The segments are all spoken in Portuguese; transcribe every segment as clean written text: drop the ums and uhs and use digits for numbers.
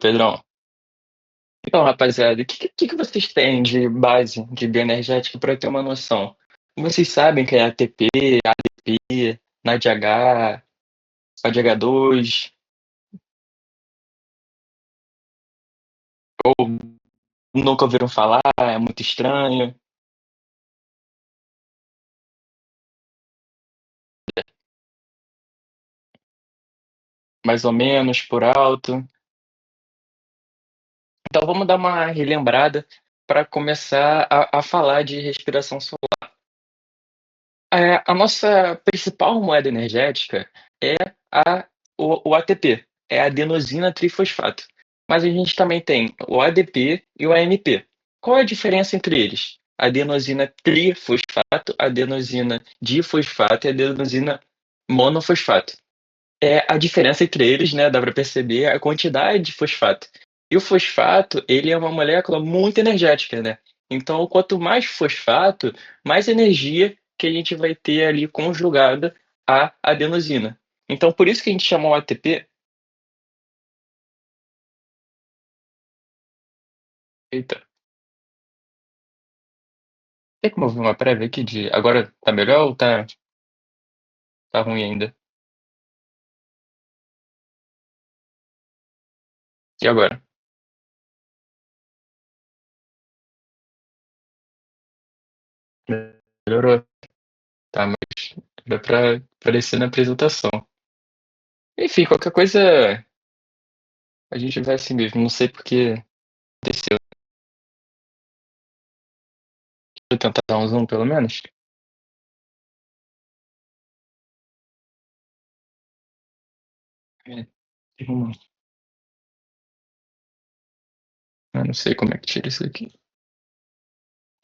Pedrão. Então, rapaziada, o que vocês têm de base de bioenergético para eu ter uma noção? Vocês sabem que é ATP, ADP, NADH, ODH2, ou nunca ouviram falar, é muito estranho, mais ou menos por alto. Então vamos dar uma relembrada para começar a falar de respiração solar. A nossa principal moeda energética é a o ATP, é a adenosina trifosfato. Mas a gente também tem o ADP e o AMP. Qual é a diferença entre eles? Adenosina trifosfato, adenosina difosfato e adenosina monofosfato. A diferença entre eles, né, dá para perceber a quantidade de fosfato. E o fosfato, ele é uma molécula muito energética, né. Então quanto mais fosfato, mais energia que a gente vai ter ali conjugada à adenosina. Então por isso que a gente chama o ATP. Eita, tem como ouvir uma prévia aqui de agora tá melhor ou tá ruim ainda? E agora? Melhorou? Tá, mas dá pra aparecer na apresentação. Enfim, qualquer coisa a gente vai assim mesmo, não sei porque aconteceu. Deixa eu tentar dar um zoom pelo menos. É, tem não sei como é que tira isso aqui.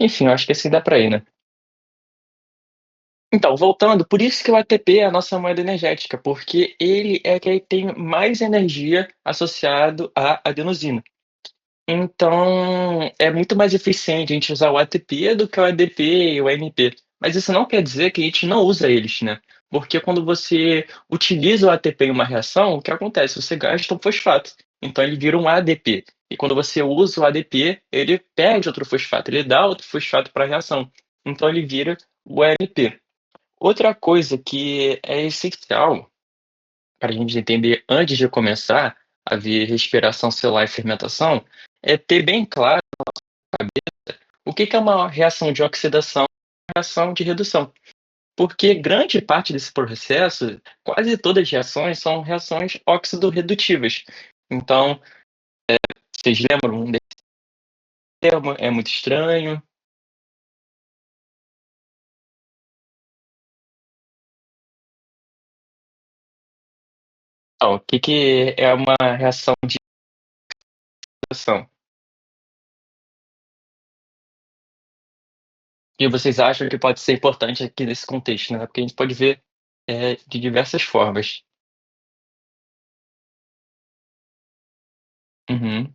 Enfim, eu acho que assim dá pra ir, né. Então, voltando, por isso que o ATP é a nossa moeda energética, porque ele é que tem mais energia associado à adenosina. Então, é muito mais eficiente a gente usar o ATP do que o ADP e o AMP. Mas isso não quer dizer que a gente não usa eles, né. Porque quando você utiliza o ATP em uma reação, o que acontece? Você gasta um fosfato, então ele vira um ADP. E quando você usa o ADP, ele perde outro fosfato, ele dá outro fosfato para a reação, então ele vira o AMP. Outra coisa que é essencial para a gente entender antes de começar a ver respiração celular e fermentação, é ter bem claro o que que é uma reação de oxidação e uma reação de redução. Porque grande parte desse processo, quase todas as reações são reações oxidorredutivas. Então, vocês lembram desse termo? É muito estranho. Então, o que que é uma reação de oxidação? E vocês acham que pode ser importante aqui nesse contexto, né? Porque a gente pode ver de diversas formas. Uhum.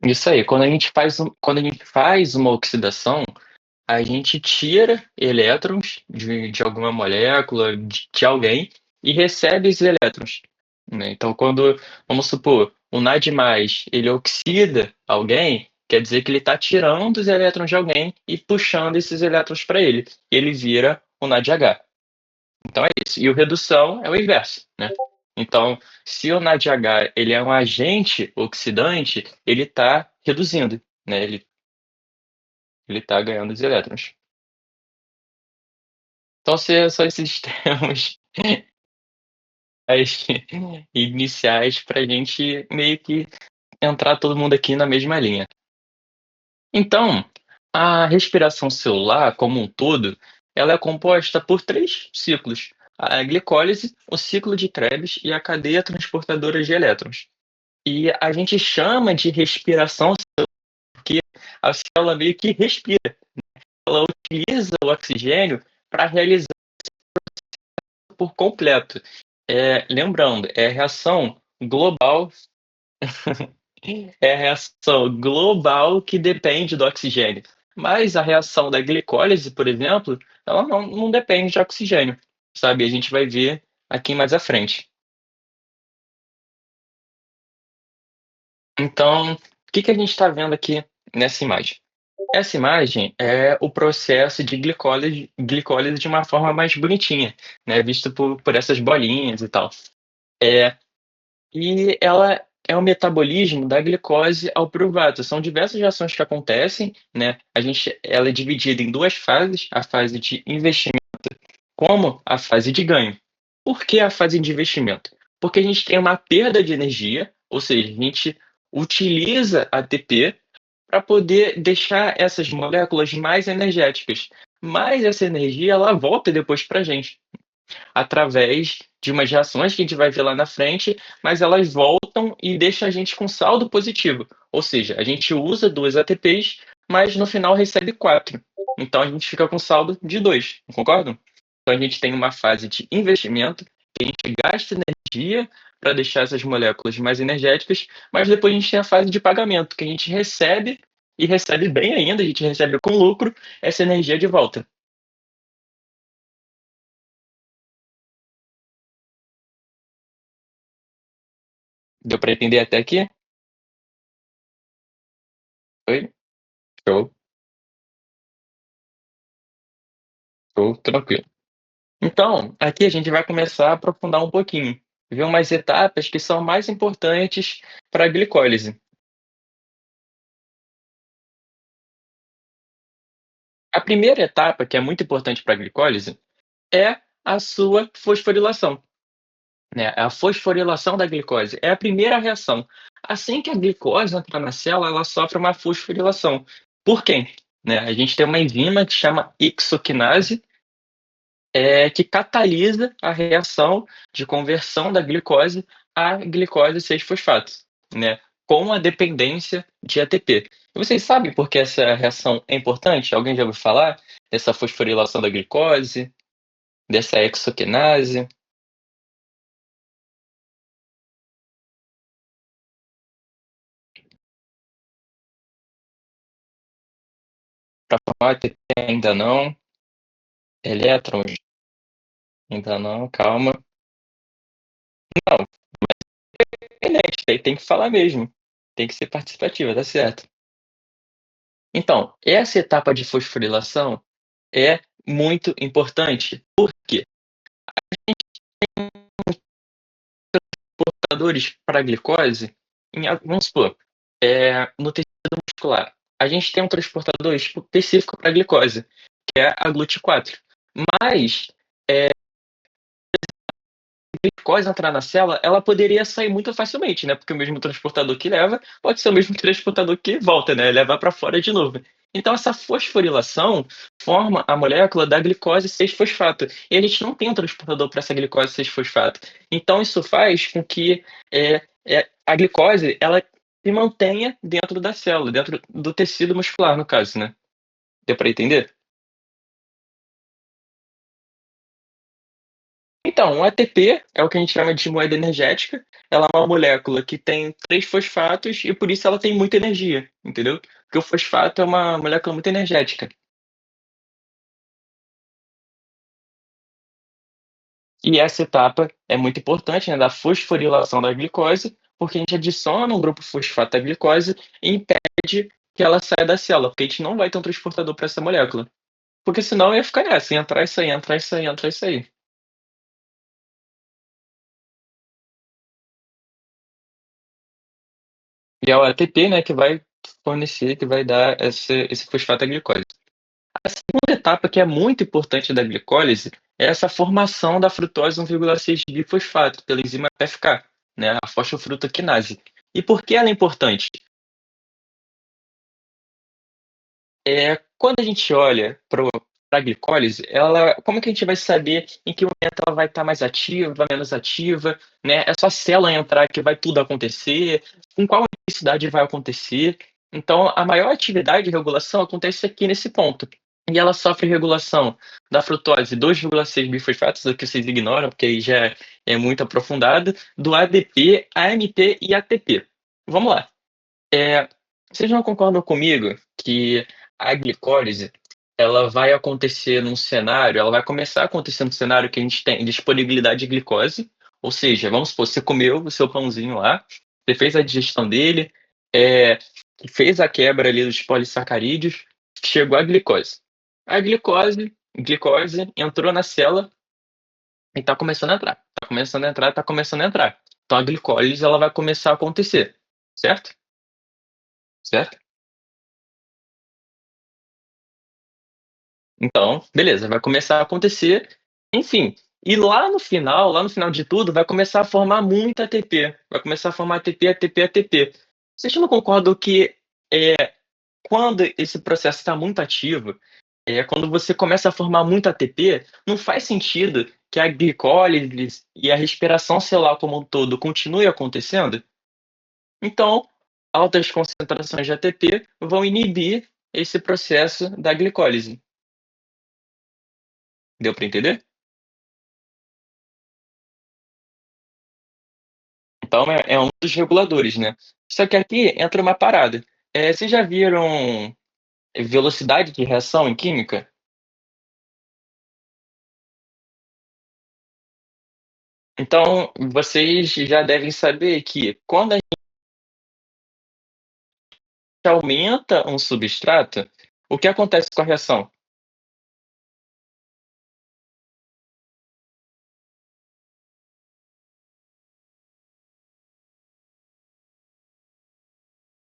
Isso aí, quando a gente faz uma oxidação, a gente tira elétrons de alguma molécula, de alguém, e recebe os elétrons, né. Então quando, vamos supor, o NAD+, ele oxida alguém, quer dizer que ele está tirando os elétrons de alguém e puxando esses elétrons para ele, e ele vira o NADH. Então é isso. E o redução é o inverso, né. Então, se o NADH ele é um agente oxidante, ele está reduzindo, né, ele está ganhando os elétrons. Então são esses termos as iniciais para a gente meio que entrar todo mundo aqui na mesma linha. Então, a respiração celular como um todo, ela é composta por 3 ciclos: a glicólise, o ciclo de Krebs e a cadeia transportadora de elétrons. E a gente chama de respiração porque a célula meio que respira, ela utiliza o oxigênio para realizar por completo. Lembrando, é reação global, é reação global que depende do oxigênio. Mas a reação da glicólise, por exemplo, ela não depende de oxigênio, sabe, a gente vai ver aqui mais à frente. Então, o que que a gente está vendo aqui nessa imagem? Essa imagem é o processo de glicólise de uma forma mais bonitinha, né, visto por essas bolinhas e tal. É, e ela é o metabolismo da glicose ao piruvato. São diversas reações que acontecem, né, ela é dividida em 2 fases, a fase de investimento como a fase de ganho. Por que a fase de investimento? Porque a gente tem uma perda de energia, ou seja, a gente utiliza ATP para poder deixar essas moléculas mais energéticas, mas essa energia ela volta depois para a gente, através de umas reações que a gente vai ver lá na frente, mas elas voltam e deixam a gente com saldo positivo, ou seja, a gente usa 2 ATPs, mas no final recebe 4. Então a gente fica com saldo de 2, concordam? Então a gente tem uma fase de investimento, que a gente gasta energia para deixar essas moléculas mais energéticas, mas depois a gente tem a fase de pagamento, que a gente recebe, e recebe bem ainda, a gente recebe com lucro essa energia de volta. Deu para entender até aqui? Foi? Show, show, tranquilo. Então, aqui a gente vai começar a aprofundar um pouquinho, ver umas etapas que são mais importantes para a glicólise. A primeira etapa, que é muito importante para a glicólise, é a sua fosforilação, né? A fosforilação da glicose é a primeira reação. Assim que a glicose entra na célula, ela sofre uma fosforilação. Por quem? Né? A gente tem uma enzima que chama ixoquinase, que catalisa a reação de conversão da glicose a glicose 6-fosfato, né, com a dependência de ATP. E vocês sabem por que essa reação é importante? Alguém já ouviu falar dessa fosforilação da glicose, dessa hexoquinase? Para formar ATP ainda não, elétrons ainda não, calma. Não, excelente, daí tem que falar mesmo, tem que ser participativa, tá certo. Então, essa etapa de fosforilação é muito importante. Por quê? Transportadores para glicose, vamos supor, no tecido muscular, a gente tem um transportador específico para glicose, que é a GLUT4. Mas a glicose entrar na célula, ela poderia sair muito facilmente, né? Porque o mesmo transportador que leva pode ser o mesmo transportador que volta, né? Levar para fora de novo. Então, essa fosforilação forma a molécula da glicose 6-fosfato. E a gente não tem um transportador para essa glicose 6-fosfato. Então, isso faz com que a glicose ela se mantenha dentro da célula, dentro do tecido muscular, no caso, né? Deu para entender? Então, o ATP é o que a gente chama de moeda energética. Ela é uma molécula que tem 3 fosfatos e por isso ela tem muita energia, entendeu? Porque o fosfato é uma molécula muito energética. E essa etapa é muito importante, né, da fosforilação da glicose, porque a gente adiciona um grupo fosfato à glicose e impede que ela saia da célula, porque a gente não vai ter um transportador para essa molécula. Porque senão ia ficar nessa, ia entrar e sair, entrar e sair, entrar e sair. E é o ATP, né, que vai fornecer, que vai dar esse fosfato à glicose. A segunda etapa, que é muito importante da glicólise, é essa formação da frutose 1,6-bifosfato pela enzima PFK, né, a fosfofrutoquinase. E por que ela é importante? Quando a gente olha para a glicólise, como é que a gente vai saber em que momento ela vai estar mais ativa, menos ativa, né? É só a célula entrar que vai tudo acontecer, com qual intensidade vai acontecer. Então, a maior atividade de regulação acontece aqui nesse ponto. E ela sofre regulação da frutose 2,6-bifosfatos, o que vocês ignoram, porque aí já é muito aprofundado, do ADP, AMP e ATP. Vamos lá. É, vocês não concordam comigo que a glicólise, ela vai acontecer num cenário ela vai começar a acontecer num cenário que a gente tem disponibilidade de glicose, ou seja, vamos supor, você comeu o seu pãozinho lá, você fez a digestão dele, eh, fez a quebra ali dos polissacarídeos, chegou a glicose. A glicose entrou na célula e tá começando a entrar, tá começando a entrar, tá começando a entrar. Então a glicólise ela vai começar a acontecer, certo? Certo? Então, beleza, vai começar a acontecer, enfim, e lá no final de tudo, vai começar a formar muita ATP, vai começar a formar ATP, ATP, ATP. Vocês não concordam que, quando esse processo está muito ativo, quando você começa a formar muito ATP, não faz sentido que a glicólise e a respiração celular como um todo continue acontecendo? Então, altas concentrações de ATP vão inibir esse processo da glicólise. Deu para entender? Então é um dos reguladores, né. Só que aqui entra uma parada, vocês já viram velocidade de reação em química? Então vocês já devem saber que quando a gente aumenta um substrato, o que acontece com a reação?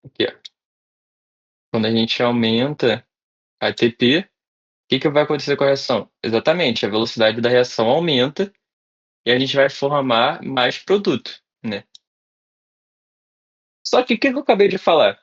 O que é? Quando a gente aumenta a ATP, que vai acontecer com a reação? Exatamente, a velocidade da reação aumenta e a gente vai formar mais produto, né. Só que o que eu acabei de falar?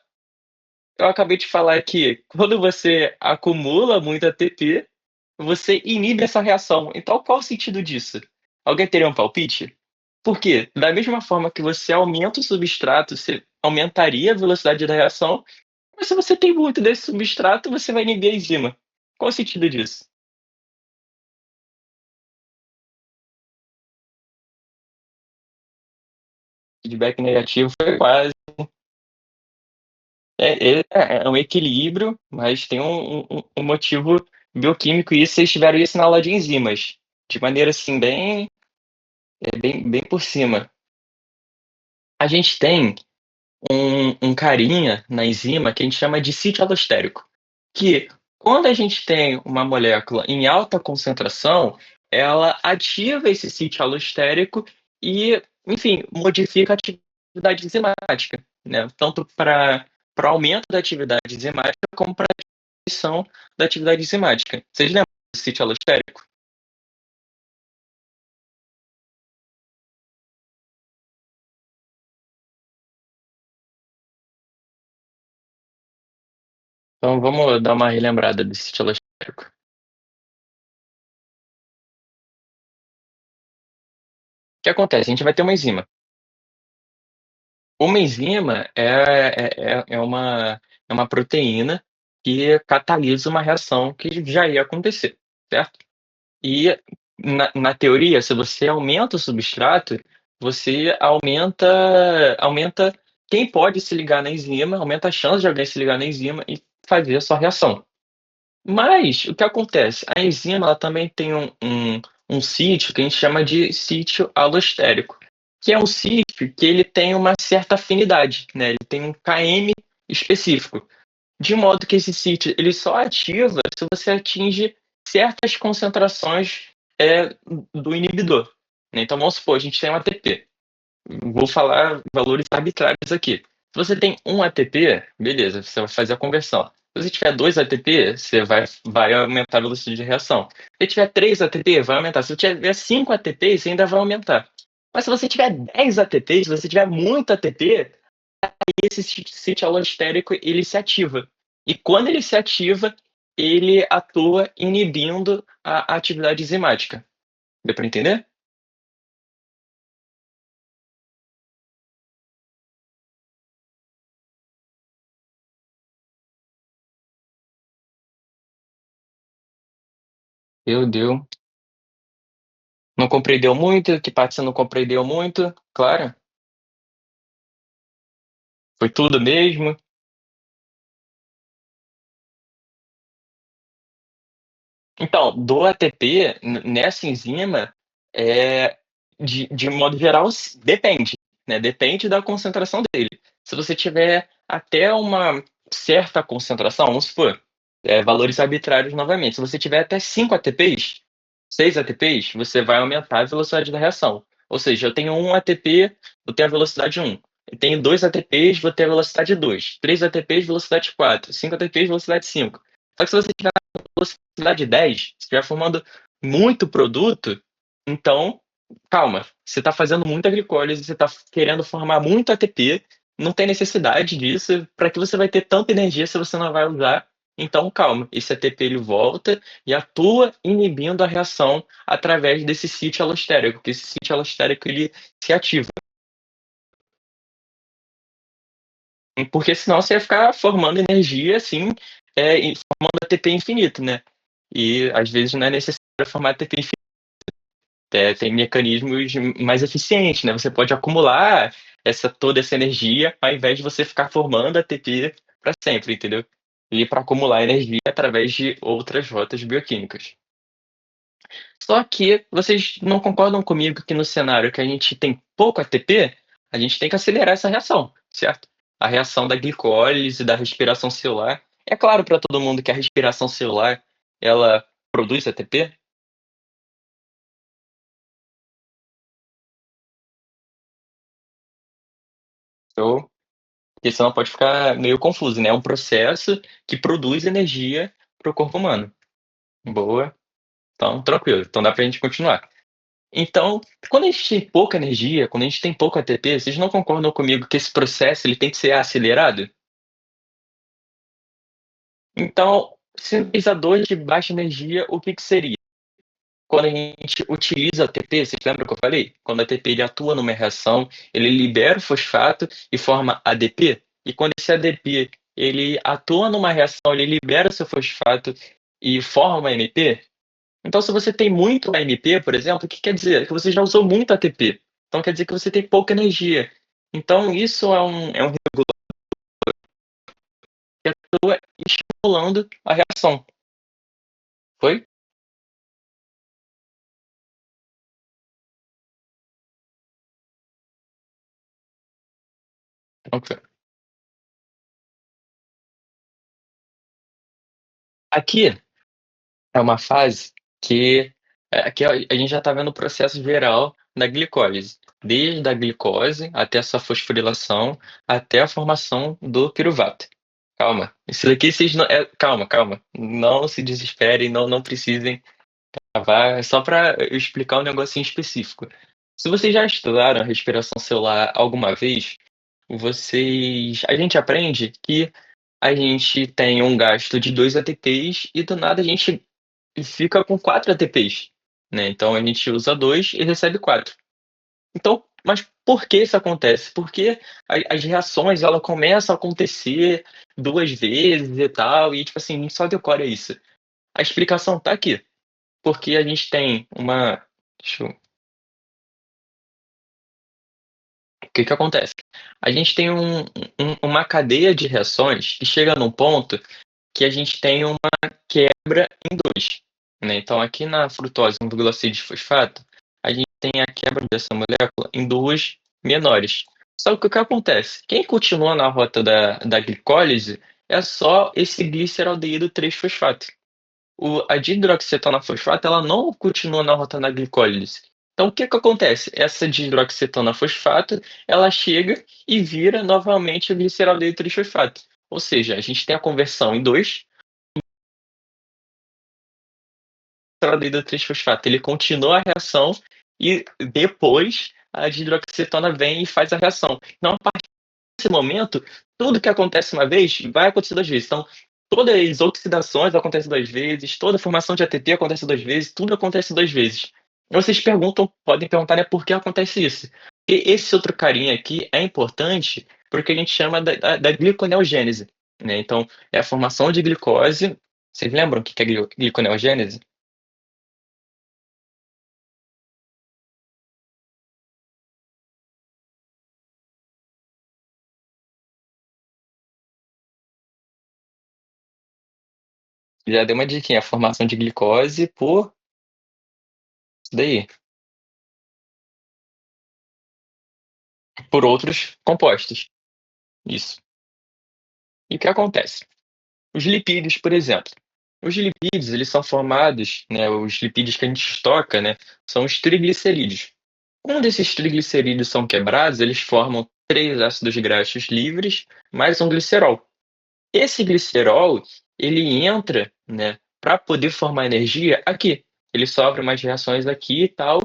Eu acabei de falar que quando você acumula muito ATP, você inibe essa reação. Então qual o sentido disso? Alguém teria um palpite? Por quê? Da mesma forma que você aumenta o substrato, você aumentaria a velocidade da reação, mas se você tem muito desse substrato, você vai inibir a enzima. Qual o sentido disso? Feedback negativo foi quase. É um equilíbrio, mas tem um motivo bioquímico, e isso vocês tiveram isso na aula de enzimas, de maneira assim bem por cima. A gente tem um carinha na enzima que a gente chama de sítio alostérico, que quando a gente tem uma molécula em alta concentração, ela ativa esse sítio alostérico e, enfim, modifica a atividade enzimática, né, tanto para o aumento da atividade enzimática como para a diminuição da atividade enzimática. Vocês lembram do sítio alostérico? Então vamos dar uma relembrada desse sítio alostérico. O que acontece? A gente vai ter uma enzima. Uma enzima é uma proteína que catalisa uma reação que já ia acontecer, certo? E na teoria, se você aumenta o substrato, você aumenta quem pode se ligar na enzima, aumenta a chance de alguém se ligar na enzima e fazer a sua reação. Mas o que acontece? A enzima ela também tem um sítio que a gente chama de sítio alostérico, que é um sítio que ele tem uma certa afinidade, né, ele tem um km específico, de modo que esse sítio ele só ativa se você atinge certas concentrações, do inibidor, né. Então vamos supor, a gente tem um ATP, vou falar valores arbitrários aqui. Se você tem 1 ATP, beleza, você vai fazer a conversão. Se você tiver 2 ATP, você vai aumentar a velocidade de reação. Se tiver 3 ATP, vai aumentar. Se tiver 5 ATPs, ainda vai aumentar. Mas se você tiver 10 ATPs, se você tiver muito ATP, esse sítio alostérico ele se ativa. E quando ele se ativa, ele atua inibindo a atividade enzimática. Deu para entender? Deu. Não compreendeu muito? Que parte você não compreendeu muito? Claro. Foi tudo mesmo? Então, do ATP, nessa enzima, eh, de modo geral, depende, né, depende da concentração dele. Se você tiver até uma certa concentração, vamos supor, valores arbitrários novamente, se você tiver até 5 ATPs, 6 ATPs, você vai aumentar a velocidade da reação. Ou seja, eu tenho 1 ATP, vou ter a velocidade 1. Eu tenho 2 ATPs, vou ter a velocidade 2. 3 ATPs, velocidade 4. 5 ATPs, velocidade 5. Só que se você tiver velocidade 10, se estiver formando muito produto, então, calma, você está fazendo muita glicólise, você está querendo formar muito ATP, não tem necessidade disso, para que você vai ter tanta energia se você não vai usar? Então calma, esse ATP ele volta e atua inibindo a reação através desse sítio alostérico, que esse sítio alostérico ele se ativa. Porque senão você ia ficar formando energia assim, e formando ATP infinito, né. E às vezes não é necessário formar ATP infinito, tem mecanismos mais eficientes, né, você pode acumular toda essa energia, ao invés de você ficar formando ATP para sempre, entendeu. E para acumular energia através de outras rotas bioquímicas. Só que vocês não concordam comigo que no cenário que a gente tem pouco ATP, a gente tem que acelerar essa reação, certo? A reação da glicólise, da respiração celular. É claro para todo mundo que a respiração celular, ela produz ATP, então, porque senão pode ficar meio confuso, né? É um processo que produz energia para o corpo humano. Boa, então tranquilo, então dá pra gente continuar. Então, quando a gente tem pouca energia, quando a gente tem pouco ATP, vocês não concordam comigo que esse processo ele tem que ser acelerado? Então, sintetizador de baixa energia, o que que seria? Quando a gente utiliza ATP, vocês lembram que eu falei? Quando o ATP ele atua numa reação, ele libera o fosfato e forma ADP, e quando esse ADP ele atua numa reação, ele libera o seu fosfato e forma AMP. Então, se você tem muito AMP, por exemplo, o que quer dizer? Que você já usou muito ATP. Então quer dizer que você tem pouca energia. Então isso é um que atua estimulando a reação. Foi? Ok. Aqui é uma fase que, aqui a gente já está vendo o processo geral da glicólise, desde a glicose até essa fosforilação, até a formação do piruvato. Calma, isso daqui vocês não calma, calma, não se desesperem, não precisem travar, é só para eu explicar um negocinho específico. Se vocês já estudaram a respiração celular alguma vez, a gente aprende que a gente tem um gasto de 2 ATPs e do nada a gente fica com 4 ATPs, né, então a gente usa 2 e recebe 4. Então, mas por que isso acontece? Porque as reações ela começam a acontecer 2 vezes e tal, e tipo assim, a gente só decora isso. A explicação tá aqui, porque a gente tem uma deixa eu o que que acontece? A gente tem uma cadeia de reações que chega num ponto que a gente tem uma quebra em 2, né, então aqui na frutose 1,6 fosfato, a gente tem a quebra dessa molécula em 2 menores. Só que o que acontece? Quem continua na rota da glicólise é só esse gliceraldeído 3-fosfato. A dihidroxicetona fosfato, ela não continua na rota da glicólise. Então o que que acontece? Essa dihidroxicetona fosfato, ela chega e vira novamente o gliceraldeído 3-fosfato. Ou seja, a gente tem a conversão em 2, gliceraldeído 3-fosfato, ele continua a reação e depois a dihidroxicetona vem e faz a reação. Então nesse momento, tudo que acontece uma vez vai acontecer 2 vezes. Então, todas as oxidações acontecem 2 vezes, toda a formação de ATP acontece 2 vezes, tudo acontece 2 vezes. Vocês podem perguntar, né, por que acontece isso? E esse outro carinha aqui é importante porque a gente chama da gliconeogênese, né, então é a formação de glicose. Vocês lembram o que que é gliconeogênese? Já dei uma diquinha, a formação de glicose por isso daí, por outros compostos. Isso. E o que acontece? Os lipídios, por exemplo. Os lipídios, eles são formados, né, os lipídios que a gente estoca, né, são os triglicerídeos. Quando esses triglicerídeos são quebrados, eles formam 3 ácidos graxos livres, mais um glicerol. Esse glicerol, ele entra, né, para poder formar energia aqui. Ele sofre umas reações aqui e tal,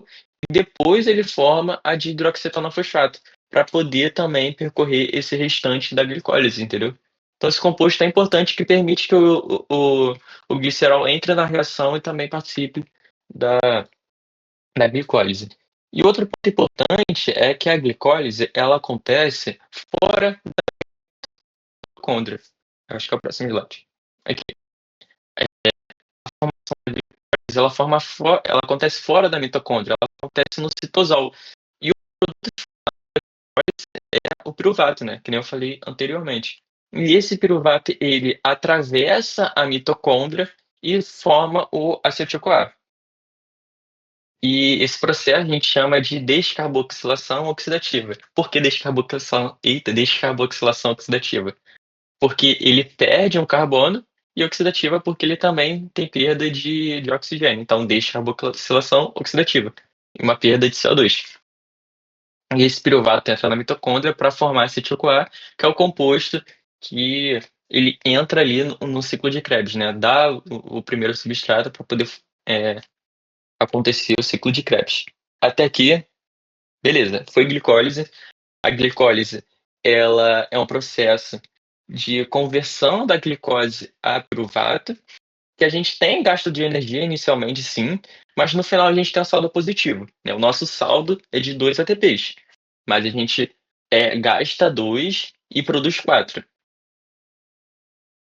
e depois ele forma a dihidroxetanofosfato, para poder também percorrer esse restante da glicólise, entendeu? Então esse composto é importante que permite que o glicerol entre na reação e também participe da da glicólise. E outro ponto importante é que a glicólise, ela acontece fora da mitocôndria. Acho que é o próximo slide. Aqui. Mas ela acontece fora da mitocôndria, ela acontece no citosol. E o piruvato, né, que nem eu falei anteriormente. E esse piruvato, ele atravessa a mitocôndria e forma o acetil-CoA. E esse processo a gente chama de descarboxilação oxidativa. Por que descarboxilação oxidativa? Porque ele perde um carbono, e oxidativa porque ele também tem perda de oxigênio. Então, descarboxilação oxidativa, e uma perda de CO2. E esse piruvato entra na mitocôndria para formar acetil-CoA, que é o composto que ele entra ali no ciclo de Krebs, né? Dá o primeiro substrato para poder acontecer o ciclo de Krebs. Até aqui, beleza, foi glicólise. A glicólise, ela é um processo de conversão da glicose a piruvato, que a gente tem gasto de energia inicialmente, sim, mas no final a gente tem um saldo positivo, né? O nosso saldo é de 2 ATPs, mas a gente gasta 2 e produz 4.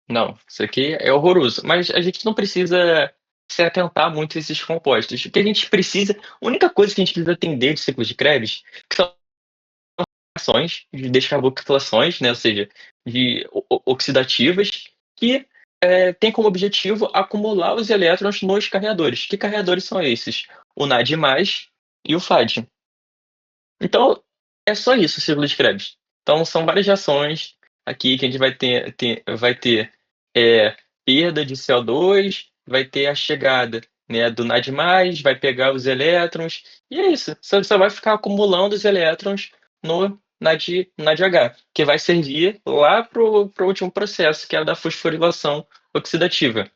Não, isso aqui é horroroso, mas a gente não precisa se atentar muito a esses compostos. O que a gente precisa, a única coisa que a gente precisa entender de ciclo de Krebs, que são reações de descarboxilações, né, ou seja, de oxidativas, que tem como objetivo acumular os elétrons nos carreadores. Que carreadores são esses? O NAD+, e o FAD. Então, é só isso o ciclo de Krebs. Então são várias reações aqui que a gente vai ter, perda de CO2, vai ter a chegada, né, do NAD+, vai pegar os elétrons, e é isso. Você só vai ficar acumulando os elétrons no NADH, que vai servir lá para o último processo, que é a da fosforilação oxidativa.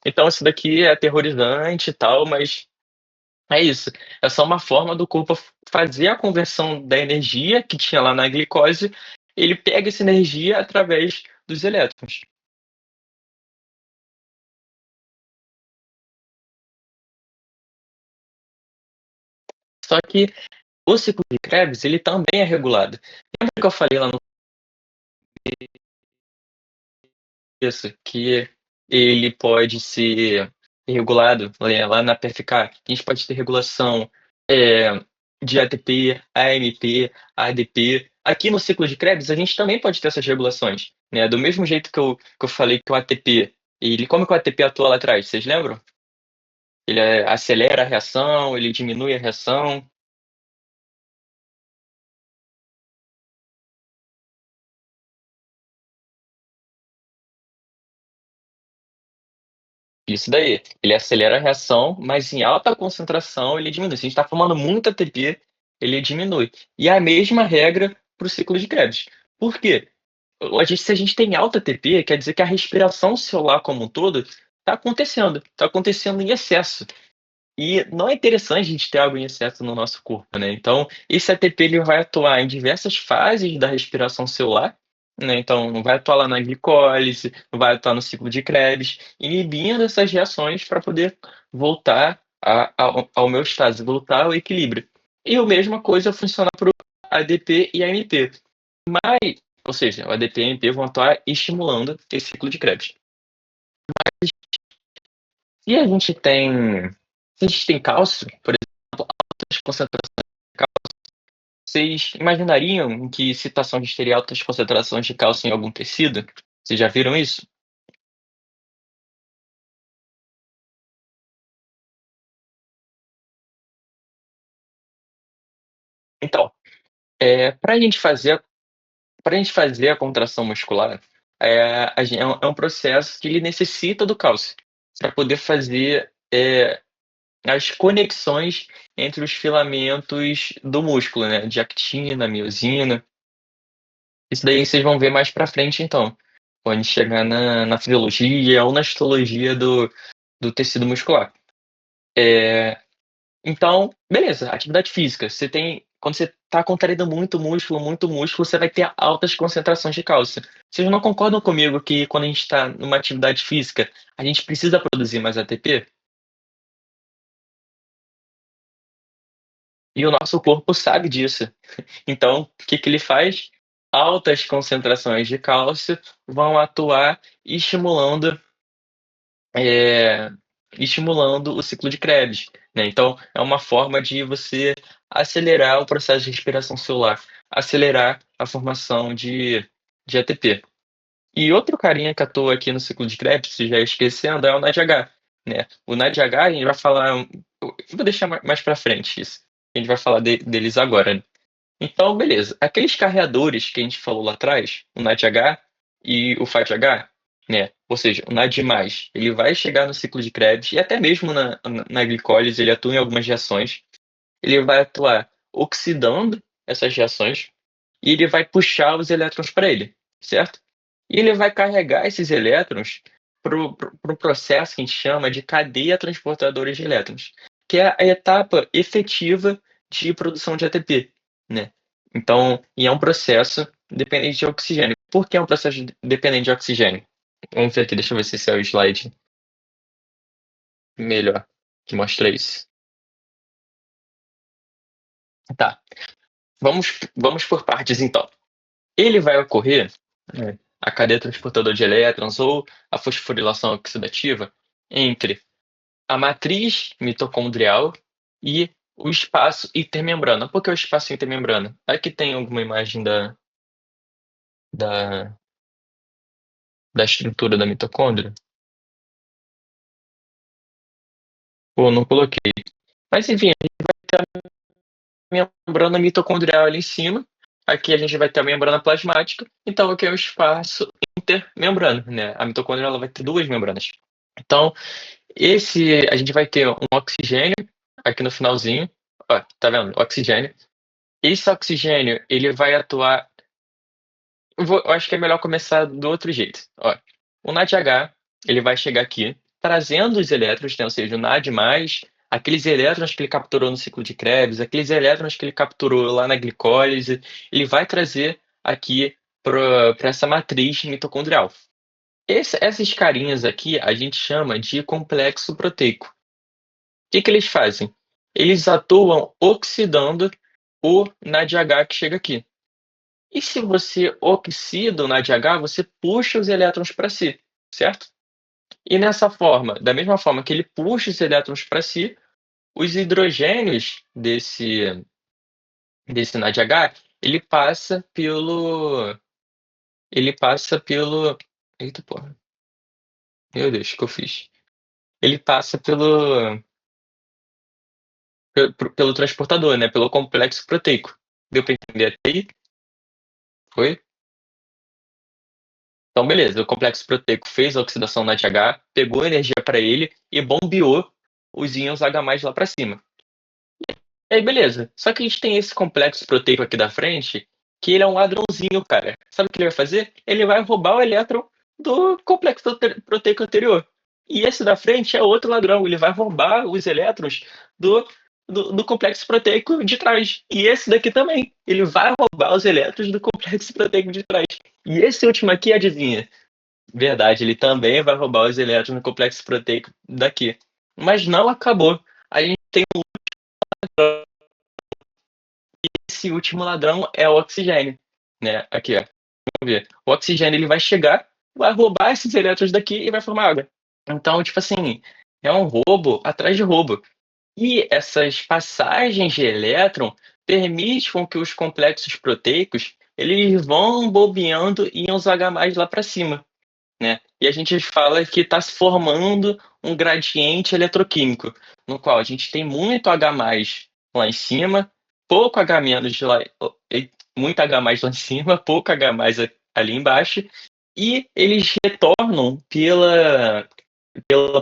Então isso daqui é aterrorizante e tal, mas é isso, é só uma forma do corpo fazer a conversão da energia que tinha lá na glicose, ele pega essa energia através dos elétrons. Só que o ciclo de Krebs, ele também é regulado. Lembra que eu falei lá no começo que ele pode ser regulado, lá na PFK, a gente pode ter regulação, eh, de ATP, AMP, ADP. Aqui no ciclo de Krebs, a gente também pode ter essas regulações, né, do mesmo jeito que eu falei que o ATP, como que o ATP atua lá atrás, vocês lembram? Ele, acelera a reação, ele diminui a reação. Isso daí. Ele acelera a reação, mas em alta concentração ele diminui. Se a gente está formando muito ATP, ele diminui. E é a mesma regra para o ciclo de Krebs. Por quê? Se a gente tem alta ATP, quer dizer que a respiração celular como um todo está acontecendo em excesso. E não é interessante a gente ter algo em excesso no nosso corpo, né. Então, esse ATP ele vai atuar em diversas fases da respiração celular, né, então vai atuar lá na glicólise, vai atuar no ciclo de Krebs, inibindo essas reações para poder voltar ao a homeostase, voltar ao equilíbrio. E a mesma coisa funciona para o ADP e AMP. Ou seja, o ADP e a AMP vão atuar estimulando esse ciclo de Krebs. Se a gente tem se a gente tem cálcio, por exemplo, altas concentrações de cálcio, vocês imaginariam em que situação a gente teria altas concentrações de cálcio em algum tecido? Vocês já viram isso? Então, para a gente fazer para a gente fazer a contração muscular, é um processo que ele necessita do cálcio, para poder fazer, as conexões entre os filamentos do músculo, né, de actina, miosina. Isso daí vocês vão ver mais pra frente então, quando chegar na fisiologia ou na histologia do tecido muscular. Eh, então, beleza, atividade física, quando você está contraindo muito músculo, você vai ter altas concentrações de cálcio. Vocês não concordam comigo que quando a gente está numa atividade física, a gente precisa produzir mais ATP? E o nosso corpo sabe disso. Então, o que que ele faz? Altas concentrações de cálcio vão atuar eh, estimulando o ciclo de Krebs, né. Então, é uma forma de você acelerar o processo de respiração celular, acelerar a formação de ATP. E outro carinha que atua aqui no ciclo de Krebs, se já ia esquecendo, é o NADH, né. O NADH a gente vai falar eu vou deixar mais pra frente isso, a gente vai falar deles agora, né. Então, beleza. Aqueles carreadores que a gente falou lá atrás, o NADH e o FATH, né, ou seja, o NAD+, ele vai chegar no ciclo de Krebs e até mesmo na glicólise, ele atua em algumas reações. Ele vai atuar oxidando essas reações e ele vai puxar os elétrons para ele, certo? E ele vai carregar esses elétrons para o processo que a gente chama de cadeia transportadora de elétrons, que é a etapa efetiva de produção de ATP, né. Então é um processo dependente de oxigênio. Por que é um processo dependente de oxigênio? Vamos ver aqui, deixa eu ver se esse é o slide melhor que mostra isso. Tá, vamos por partes então. Ele vai ocorrer, a cadeia transportadora de elétrons ou a fosforilação oxidativa entre a matriz mitocondrial e o espaço intermembrana. Por que o espaço intermembrana? Aqui tem alguma imagem da da estrutura da mitocôndria? Pô, não coloquei. Mas enfim, a membrana mitocondrial ali em cima, aqui a gente vai ter a membrana plasmática, então aqui é o espaço intermembrana, né, a mitocôndria ela vai ter 2 membranas. Então, a gente vai ter um oxigênio aqui no finalzinho, ó, tá vendo? Oxigênio. Esse oxigênio, ele vai atuar eu acho que é melhor começar do outro jeito. Ó, o NADH, ele vai chegar aqui, trazendo os elétrons, né, ou seja, o NAD+, aqueles elétrons que ele capturou no ciclo de Krebs, aqueles elétrons que ele capturou lá na glicólise, ele vai trazer aqui para essa matriz mitocondrial. Essas carinhas aqui a gente chama de complexo proteico. O que que eles fazem? Eles atuam oxidando o NADH que chega aqui. E se você oxida o NADH, você puxa os elétrons para si, certo? E nessa forma, da mesma forma que ele puxa os elétrons para si, os hidrogênios desse NADH, ele passa pelo eita porra, meu Deus, o que eu fiz? Ele passa pelo transportador, né, pelo complexo proteico. Deu para entender até aí? Foi? Então beleza, o complexo proteico fez a oxidação no NADH, pegou energia para ele e bombeou os íons H+ lá para cima. E aí beleza, só que a gente tem esse complexo proteico aqui da frente, que ele é um ladrãozinho, cara. Sabe o que ele vai fazer? Ele vai roubar o elétron do complexo proteico anterior. E esse da frente é outro ladrão, ele vai roubar os elétrons do do complexo proteico de trás. E esse daqui também, ele vai roubar os elétrons do complexo proteico de trás. E esse último aqui, adivinha? Verdade, ele também vai roubar os elétrons no complexo proteico daqui. Mas não acabou. A gente tem esse último ladrão é o oxigênio, né? Aqui, ó. Vamos ver. O oxigênio ele vai chegar, vai roubar esses elétrons daqui e vai formar água. Então, tipo assim, é um roubo atrás de roubo. E essas passagens de elétron permitem com que os complexos proteicos eles vão bobeando íons H+ lá para cima, né. E a gente fala que está se formando um gradiente eletroquímico, no qual a gente tem muito H+ lá em cima pouco H menos de lá, muito H mais lá em cima, pouco H mais ali embaixo, e eles retornam pela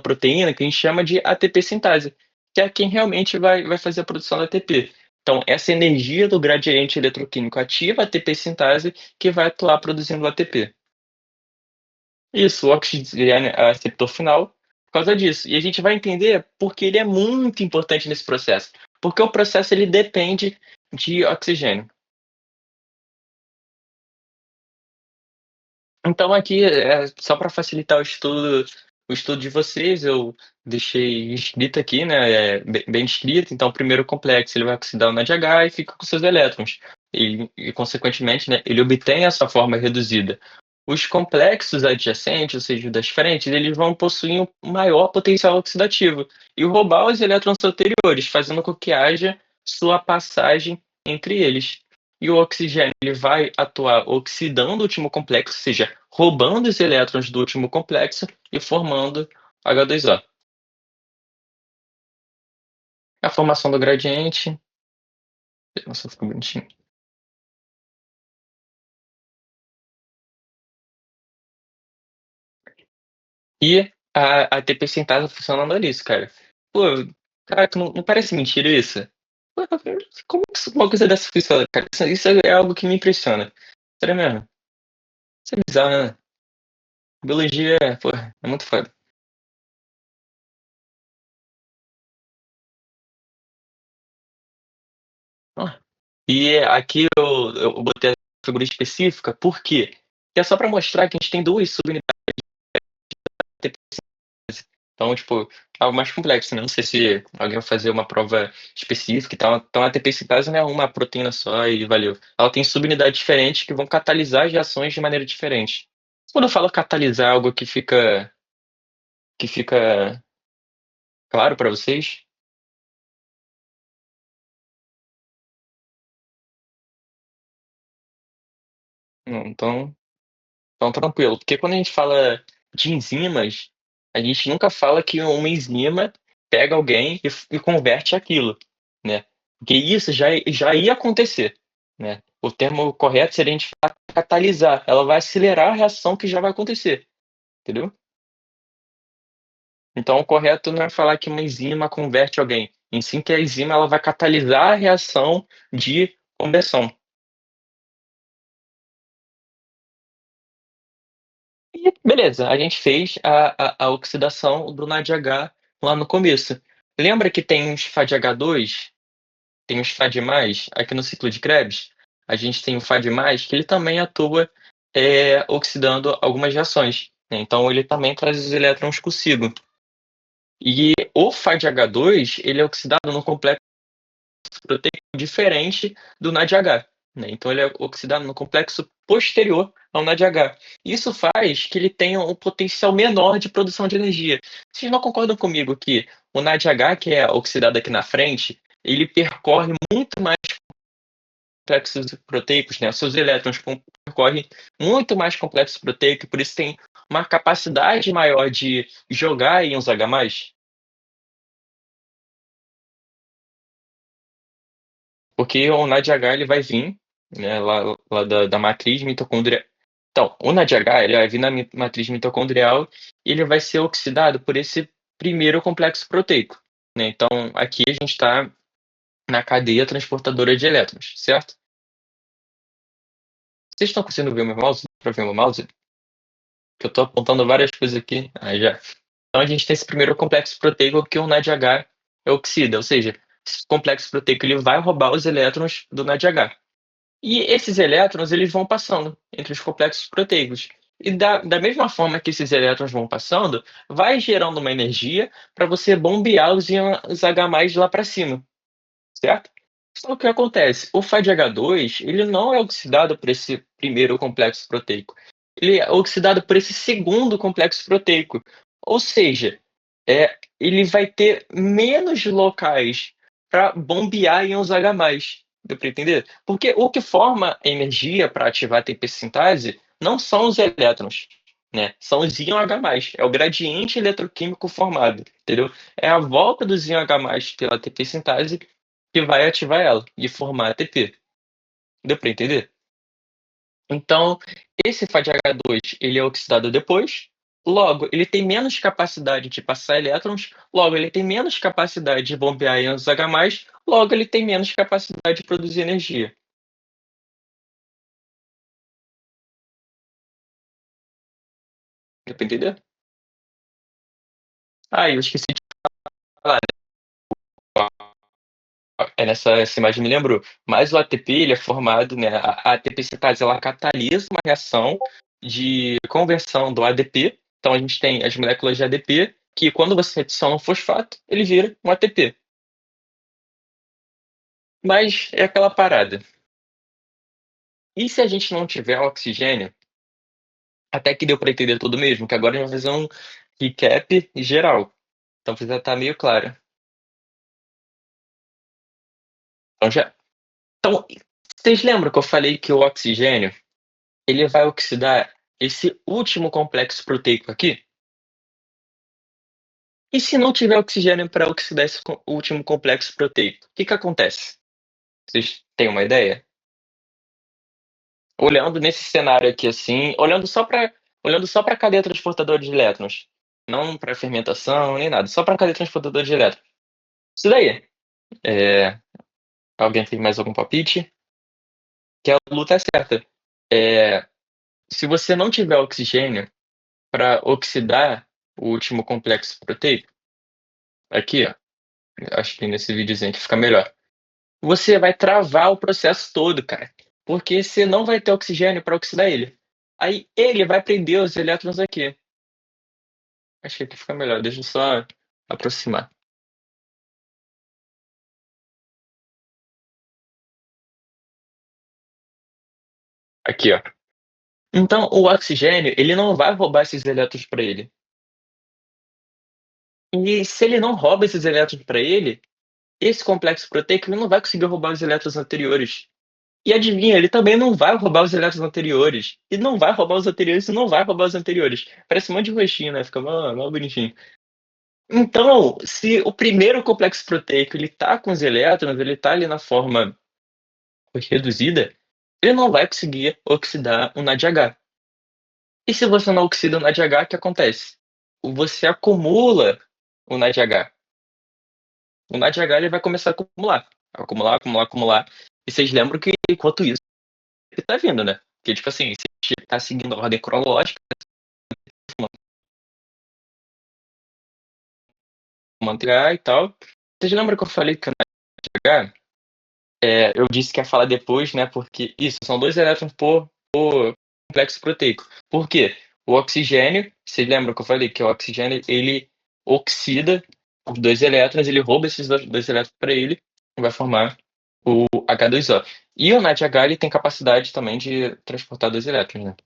proteína que a gente chama de ATP sintase, que é quem realmente vai fazer a produção da ATP. Então, essa energia do gradiente eletroquímico ativa a ATP sintase que vai atuar produzindo ATP. Isso, o oxigênio é receptor final por causa disso. E a gente vai entender porque ele é muito importante nesse processo. Porque o processo ele depende de oxigênio. Então aqui, só para facilitar o estudo de vocês, eu deixei escrito aqui, né, bem escrito. Então o primeiro complexo ele vai oxidar o NADH e fica com seus elétrons. E consequentemente, né, ele obtém essa forma reduzida. Os complexos adjacentes, ou seja, das frentes, eles vão possuir um maior potencial oxidativo e roubar os elétrons anteriores, fazendo com que haja sua passagem entre eles. E o oxigênio ele vai atuar oxidando o último complexo, ou seja, roubando os elétrons do último complexo e formando H2O. A formação do gradiente. Nossa, ficou bonitinho. E a ATP sintase funcionando nisso, cara. Pô, caraca, não parece mentira isso? Pô, como que uma coisa dessa funciona, cara? Isso é algo que me impressiona. Sério mesmo. Isso é bizarro, né? Biologia, pô, é muito foda. Ó, e aqui eu botei a figura específica, por quê? Que é só para mostrar que a gente tem duas subunidades de ATP sintase. Então, tipo, algo mais complexo, né? Não sei se alguém vai fazer uma prova específica e tal. Então, a ATP sintase não é uma proteína só e valeu. Ela tem subunidades diferentes que vão catalisar as reações de maneira diferente. Quando eu falo catalisar, algo que fica claro para vocês? Não, então tranquilo, porque quando a gente fala de enzimas, a gente nunca fala que uma enzima pega alguém e converte aquilo, né, porque isso já ia acontecer, né. O termo correto seria a gente falar catalisar, ela vai acelerar a reação que já vai acontecer, entendeu? Então o correto não é falar que uma enzima converte alguém, em sim que a enzima ela vai catalisar a reação de conversão. E beleza, a gente fez a oxidação do NADH lá no começo. Lembra que tem uns FADH2, tem uns FAD+, aqui no ciclo de Krebs, a gente tem o FAD+, que ele também atua, oxidando algumas reações, né, então ele também traz os elétrons consigo. E o FADH2, ele é oxidado num complexo proteico diferente do NADH, né, então ele é oxidado no complexo posterior ao NADH. Isso faz que ele tenha um potencial menor de produção de energia. Vocês não concordam comigo que o NADH, que é oxidado aqui na frente, ele percorre muito mais complexos proteicos, né, seus elétrons percorrem muito mais complexo proteico e por isso tem uma capacidade maior de jogar íons H+. Porque o NADH ele vai vir, né, lá da matriz mitocondrial. Então, o NADH ele vai vir na matriz mitocondrial e ele vai ser oxidado por esse primeiro complexo proteico, né. Então, aqui a gente está na cadeia transportadora de elétrons, certo? Vocês estão conseguindo ver o meu mouse? Para ver o meu mouse? Que eu estou apontando várias coisas aqui. Ah, já. Então a gente tem esse primeiro complexo proteico que o NADH oxida, ou seja, esse complexo proteico ele vai roubar os elétrons do NADH. E esses elétrons eles vão passando entre os complexos proteicos. E da mesma forma que esses elétrons vão passando, vai gerando uma energia para você bombear os íons H+ lá para cima, certo? Só que o que acontece? O FADH2 ele não é oxidado por esse primeiro complexo proteico. Ele é oxidado por esse segundo complexo proteico. Ou seja, ele vai ter menos locais para bombear íons H+. Deu para entender? Porque o que forma energia para ativar a TP-sintase não são os elétrons, né? São os íons H+. É o gradiente eletroquímico formado, entendeu? É a volta dos íons H+ pela TP-sintase que vai ativar ela e formar ATP. Deu para entender? Então, esse FADH2 ele é oxidado depois, logo ele tem menos capacidade de passar elétrons, logo ele tem menos capacidade de bombear íons H+, logo ele tem menos capacidade de produzir energia. Deu pra entender? Ah, eu esqueci de falar, essa imagem me lembrou, mas o ATP ele é formado, né, a ATP citase ela catalisa uma reação de conversão do ADP, então a gente tem as moléculas de ADP, que quando você adiciona um fosfato, ele vira um ATP. Mas é aquela parada, e se a gente não tiver oxigênio, até que deu para entender tudo mesmo, que agora a gente vai fazer um recap geral, então precisa estar meio claro. Então já então, vocês lembram que eu falei que o oxigênio, ele vai oxidar esse último complexo proteico aqui? E se não tiver oxigênio para oxidar esse último complexo proteico, o que que acontece? Vocês têm uma ideia? Olhando nesse cenário aqui, assim, olhando só para a cadeia transportadora de elétrons, não para fermentação nem nada, só para a cadeia transportadora de elétrons. Isso daí, eh, alguém tem mais algum palpite? Que a Lu tá certa. Eh, Se você não tiver oxigênio para oxidar o último complexo proteico, aqui ó, acho que nesse videozinho aqui fica melhor. Você vai travar o processo todo, cara, porque você não vai ter oxigênio para oxidar ele. Aí ele vai prender os elétrons aqui. Acho que aqui fica melhor, deixa eu só aproximar. Aqui, ó. Então o oxigênio, ele não vai roubar esses elétrons para ele. E se ele não rouba esses elétrons para ele, esse complexo proteico ele não vai conseguir roubar os elétrons anteriores. E adivinha, ele também não vai roubar os elétrons anteriores. E não vai roubar os anteriores e não vai roubar os anteriores. Parece um monte de rostinho, né, fica mó bonitinho. Então, se o primeiro complexo proteico ele tá com os elétrons, ele tá ali na forma reduzida, ele não vai conseguir oxidar o NADH. E se você não oxida o NADH, o que acontece? Você acumula o NADH. O NADH ele vai começar a acumular, acumular, acumular, acumular. E vocês lembram que enquanto isso ele tá vindo, né? Porque, tipo assim, se a gente tá seguindo a ordem cronológica, manter e tal. Vocês lembram que eu falei que o NADH, eu disse que ia falar depois, né? Porque isso, são 2 elétrons por complexo proteico. Por quê? O oxigênio, vocês lembram que eu falei que o oxigênio ele oxida os 2 elétrons, ele rouba esses dois elétrons para ele e vai formar o H2O. E o NADH ele tem capacidade também de transportar 2 elétrons, né?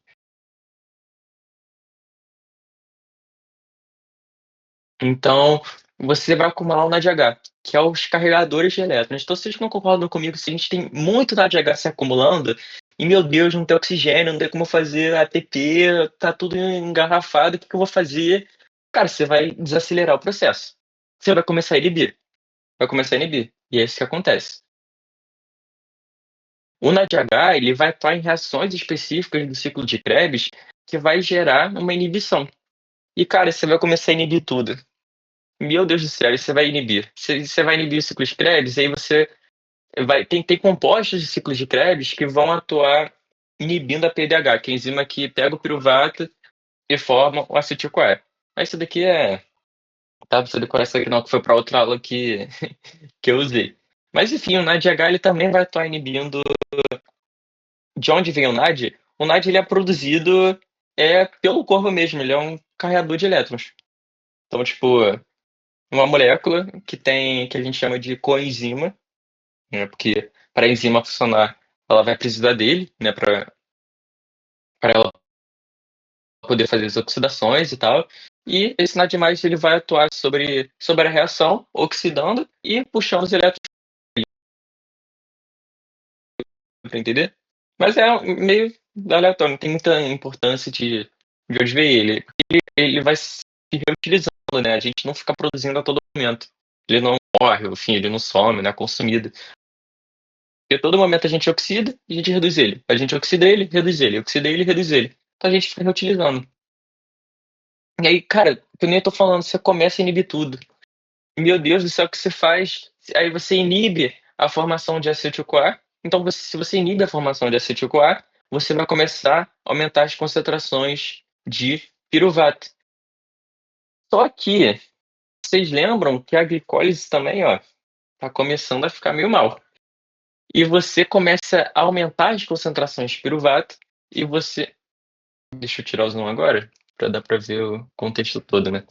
Então, você vai acumular o NADH, que é os carregadores de elétrons. Então, vocês não concordam comigo se a gente tem muito NADH se acumulando, e meu Deus, não tem oxigênio, não tem como fazer ATP, tá tudo engarrafado, o que que eu vou fazer? Cara, você vai desacelerar o processo. Você vai começar a inibir, vai começar a inibir. E é isso que acontece. O NADH, ele vai atuar em reações específicas do ciclo de Krebs, que vai gerar uma inibição. E, cara, você vai começar a inibir tudo. Meu Deus do céu, aí você vai inibir. Você vai inibir o ciclo de Krebs, aí você vai tem compostos de ciclos de Krebs que vão atuar inibindo a PDH, que é a enzima que pega o piruvato e forma o acetil-CoA. Mas isso daqui tá, não precisa decorar isso aqui não, que foi para outra aula que que eu usei. Mas enfim, o NADH ele também vai atuar inibindo. De onde vem o NAD? O NAD ele é produzido, pelo corpo mesmo, ele é um carregador de elétrons. Então, tipo, uma molécula que a gente chama de coenzima, né, porque para a enzima funcionar, ela vai precisar dele, né, para ela poder fazer as oxidações e tal. E esse NAD+, ele vai atuar sobre a reação, oxidando e puxando os elétrons para entender. Mas é meio aleatório, não tem muita importância de onde veio ele. Ele vai se reutilizando, né, a gente não fica produzindo a todo momento. ele não morre, enfim, ele não some, não é consumido. Porque a todo momento a gente oxida e a gente reduz ele. A gente oxida ele, reduz ele, oxida ele, reduz ele. Então a gente fica reutilizando. E aí, cara, que nem eu tô falando, você começa a inibir tudo. Meu Deus do céu, o que você faz? Aí você inibe a formação de acetil-CoA. Então, se você inibe a formação de acetil-CoA, você vai começar a aumentar as concentrações de piruvato. Só que vocês lembram que a glicólise também, ó, tá começando a ficar meio mal. E você começa a aumentar as concentrações de piruvato e você. Deixa eu tirar o zoom agora, para dar para ver o contexto todo, né?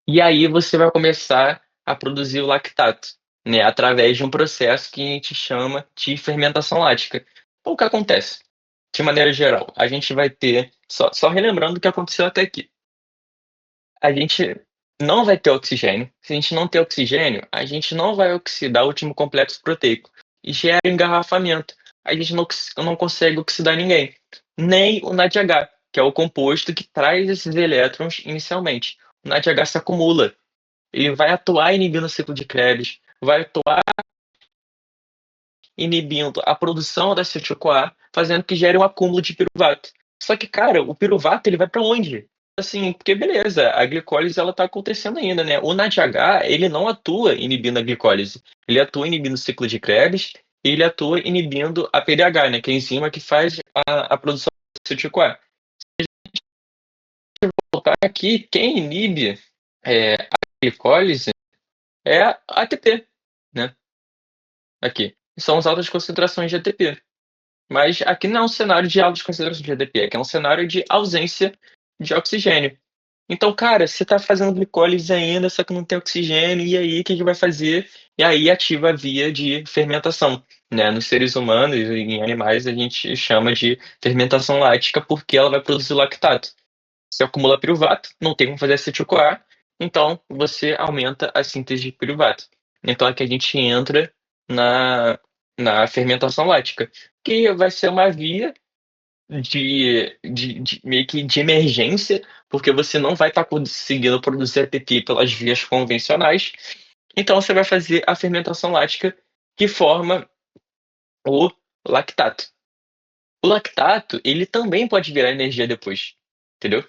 E aí você vai começar a produzir o lactato, né, através de um processo que a gente chama de fermentação lática. Então, o que acontece? De maneira geral, a gente vai ter, só relembrando o que aconteceu até aqui, a gente não vai ter oxigênio. Se a gente não ter oxigênio, a gente não vai oxidar o último complexo proteico e gera engarrafamento. A gente não consegue oxidar ninguém, nem o NADH, que é o composto que traz esses elétrons inicialmente. O NADH se acumula, ele vai atuar inibindo o ciclo de Krebs, vai atuar inibindo a produção da acetil-CoA, fazendo que gere um acúmulo de piruvato. Só que, cara, o piruvato ele vai para onde? Assim, porque beleza, a glicólise ela tá acontecendo ainda, né? O NADH, ele não atua inibindo a glicólise. Ele atua inibindo o ciclo de Krebs e ele atua inibindo a PDH, né? Que é a enzima que faz a produção da acetil-CoA. Voltar aqui, quem inibe a glicólise é a ATP, né? Aqui. São as altas concentrações de ATP. Mas aqui não é um cenário de altas concentrações de ATP, aqui é um cenário de ausência de oxigênio. Então, cara, você está fazendo glicólise ainda, só que não tem oxigênio, e aí o que que vai fazer? E aí ativa a via de fermentação, né? Nos seres humanos e em animais a gente chama de fermentação lática porque ela vai produzir lactato. Você acumula piruvato, não tem como fazer acetil-CoA, então você aumenta a síntese de piruvato. Então aqui a gente entra na, na fermentação lática, que vai ser uma via de meio que de emergência, porque você não vai estar conseguindo produzir ATP pelas vias convencionais, então você vai fazer a fermentação lática que forma o lactato. O lactato, ele também pode virar energia depois, entendeu?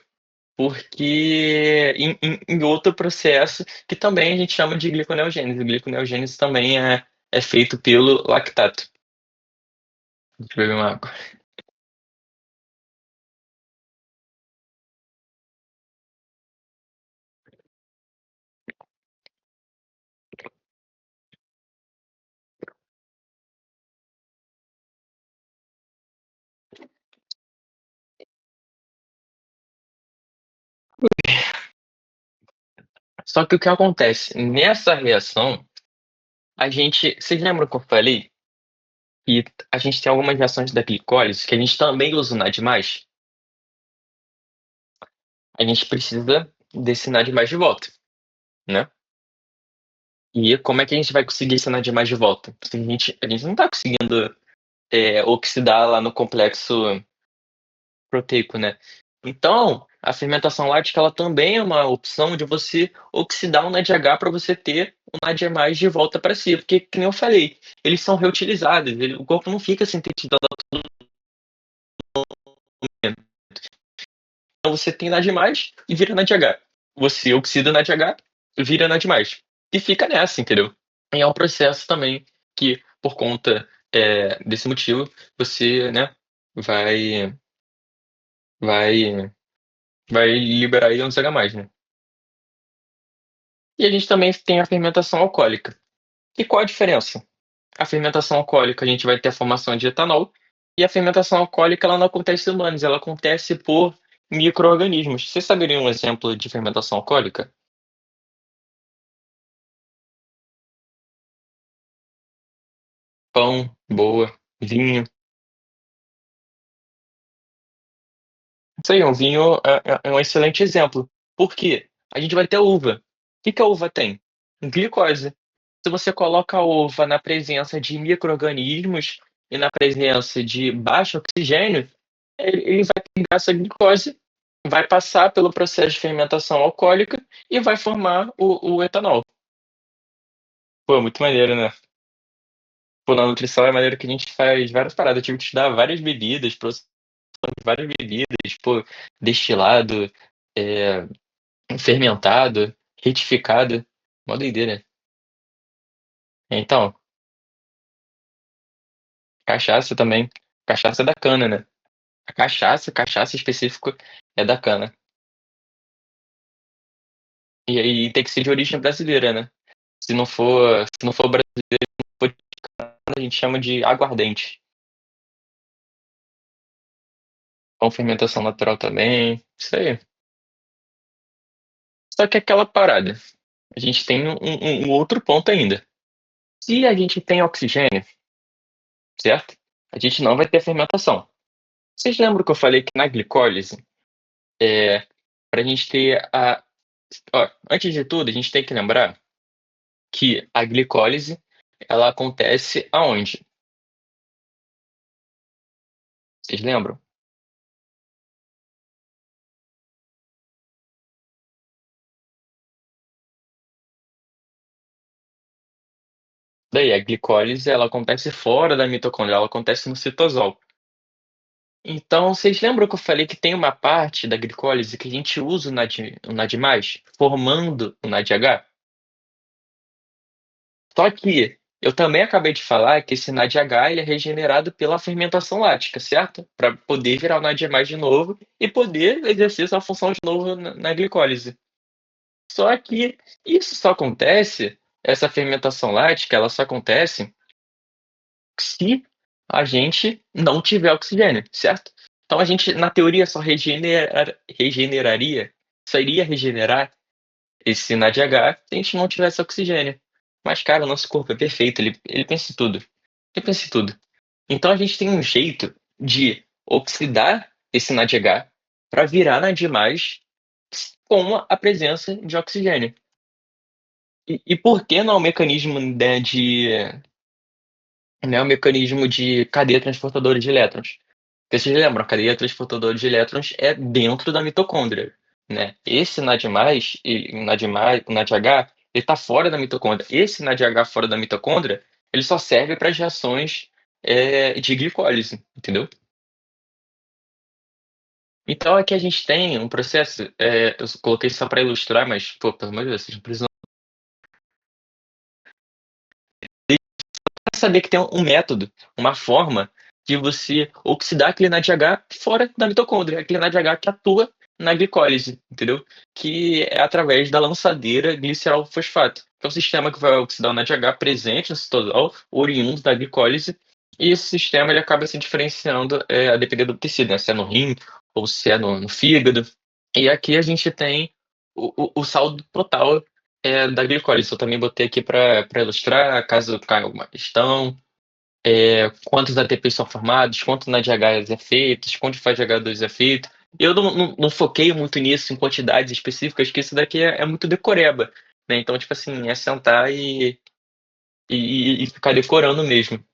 Porque em outro processo que também a gente chama de gliconeogênese. Gliconeogênese também é feito pelo lactato. Deixa eu beber uma água. Só que o que acontece? Nessa reação, a gente. Vocês lembram que eu falei que a gente tem algumas reações da glicólise que a gente também usa o NAD+? A gente precisa desse NAD+ de volta, né? E como é que a gente vai conseguir esse NAD+ de volta? Se a gente não está conseguindo oxidar lá no complexo proteico, né? Então, a fermentação lática ela também é uma opção de você oxidar o NADH para você ter o NAD+ de volta para si, porque, que nem eu falei, eles são reutilizados, o corpo não fica sintetizando tudo. Então você tem NAD+ e vira NADH. Você oxida NADH, vira NAD+. E fica nessa, entendeu? E é um processo também que, por conta desse motivo, você, né, vai, vai, vai liberar íons H+, né? E a gente também tem a fermentação alcoólica. E qual a diferença? A fermentação alcoólica, a gente vai ter a formação de etanol, e a fermentação alcoólica ela não acontece em humanos, ela acontece por micro-organismos. Você saberia um exemplo de fermentação alcoólica? Pão, boa, vinho. Isso aí, um vinho é um excelente exemplo. Por quê? A gente vai ter uva. O que que a uva tem? Glicose. Se você coloca a uva na presença de micro-organismos e na presença de baixo oxigênio, ele vai pegar essa glicose vai passar pelo processo de fermentação alcoólica e vai formar o etanol. Pô, muito maneiro, né. Pô, na nutrição é maneiro que a gente faz várias paradas, eu tive que estudar várias bebidas, produção de várias bebidas, pô, destilado, eh, fermentado, retificado, mó doideira. Então, cachaça também, cachaça é da cana, né. A cachaça específico é da cana. E aí tem que ser de origem brasileira, né. Se não for brasileiro, a gente chama de aguardente. Com fermentação natural também, isso aí. Só que é aquela parada, a gente tem um outro ponto ainda. Se a gente tem oxigênio, certo? A gente não vai ter fermentação. Vocês lembram que eu falei que na glicólise, pra gente ter a ó, antes de tudo, a gente tem que lembrar que a glicólise, ela acontece aonde? Vocês lembram? Daí a glicólise, ela acontece fora da mitocôndria, ela acontece no citosol. Então, vocês lembram que eu falei que tem uma parte da glicólise que a gente usa o NAD+, formando o NADH? Só que eu também acabei de falar que esse NADH ele é regenerado pela fermentação lática, certo? Para poder virar o NAD+ de novo e poder exercer sua função de novo na glicólise. Só que isso só acontece, essa fermentação lática, ela só acontece se a gente não tiver oxigênio, certo? Então a gente, na teoria, só iria regenerar esse NADH se a gente não tivesse oxigênio. Mas, cara, o nosso corpo é perfeito, ele pensa em tudo. Ele pensa em tudo. Então a gente tem um jeito de oxidar esse NADH para virar NAD+, com a presença de oxigênio. E por que não é um mecanismo, né, de cadeia transportadora de elétrons? Porque vocês lembram, a cadeia transportadora de elétrons é dentro da mitocôndria, né. Esse NAD+, o NADH, ele está fora da mitocôndria. Esse NADH fora da mitocôndria, ele só serve para as reações, de glicólise, entendeu. Então aqui a gente tem um processo, eu coloquei só para ilustrar, mas, pô, pelo amor de Deus, vocês não precisam saber que tem um método, uma forma de você oxidar aquele NADH fora da mitocôndria, aquele NADH que atua na glicólise, entendeu? Que é através da lançadeira glicerol-fosfato, que é um sistema que vai oxidar o NADH presente no citosol, oriundo da glicólise, e esse sistema ele acaba se diferenciando, a depender do tecido, né, se é no rim ou se é no fígado. E aqui a gente tem o saldo total, da glicólise. Eu também botei aqui para ilustrar, caso caia alguma questão, quantos ATPs são formados, quanto NADHs é feito, quanto faz GH2 é feito. Eu não foquei muito nisso, em quantidades específicas, que isso daqui é muito decoreba, né, então, tipo assim, é sentar e ficar decorando mesmo.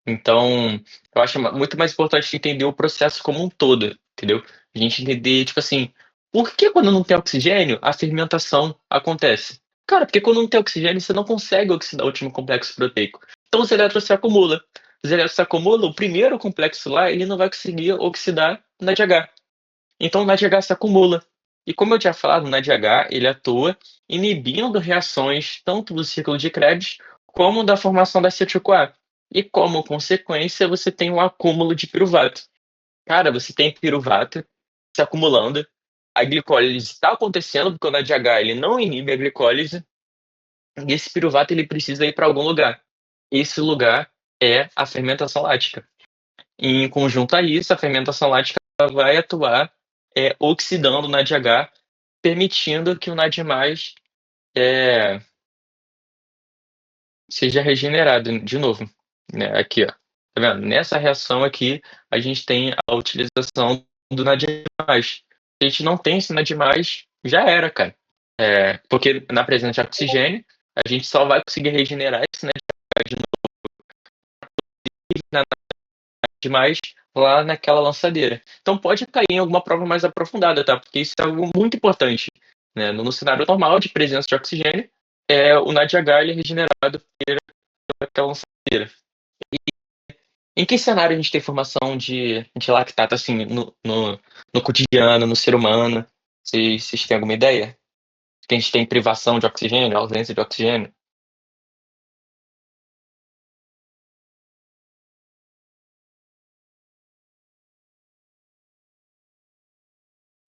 Então, eu acho muito mais importante entender o processo como um todo, entendeu? A gente entender, tipo assim, por que quando não tem oxigênio, a fermentação acontece? Cara, porque quando não tem oxigênio, você não consegue oxidar o último complexo proteico. Então os elétrons se acumulam. Os elétrons se acumulam, o primeiro complexo lá, ele não vai conseguir oxidar o NADH. Então o NADH se acumula. E como eu tinha falado, o NADH, ele atua inibindo reações tanto do ciclo de Krebs, como da formação da acetil-CoA. E como consequência, você tem um acúmulo de piruvato. Cara, você tem piruvato se acumulando, a glicólise está acontecendo, porque o NADH ele não inibe a glicólise, e esse piruvato ele precisa ir para algum lugar. Esse lugar é a fermentação lática. E em conjunto a isso, a fermentação lática ela vai atuar, oxidando o NADH, permitindo que o NAD+, eh, seja regenerado de novo, né, aqui ó, tá vendo? Nessa reação aqui, a gente tem a utilização do NAD+. Se a gente não tem esse NAD+, já era, cara. Porque na presença de oxigênio, a gente só vai conseguir regenerar esse NAD+ de novo, lá naquela lançadeira. Então pode cair em alguma prova mais aprofundada, tá? Porque isso é algo muito importante, né? No cenário normal de presença de oxigênio, o NADH ele é regenerado pelaquela lançadeira. Em que cenário a gente tem formação de lactato, assim, no cotidiano, no ser humano? Vocês têm alguma ideia? Que a gente tem privação de oxigênio, ausência de oxigênio?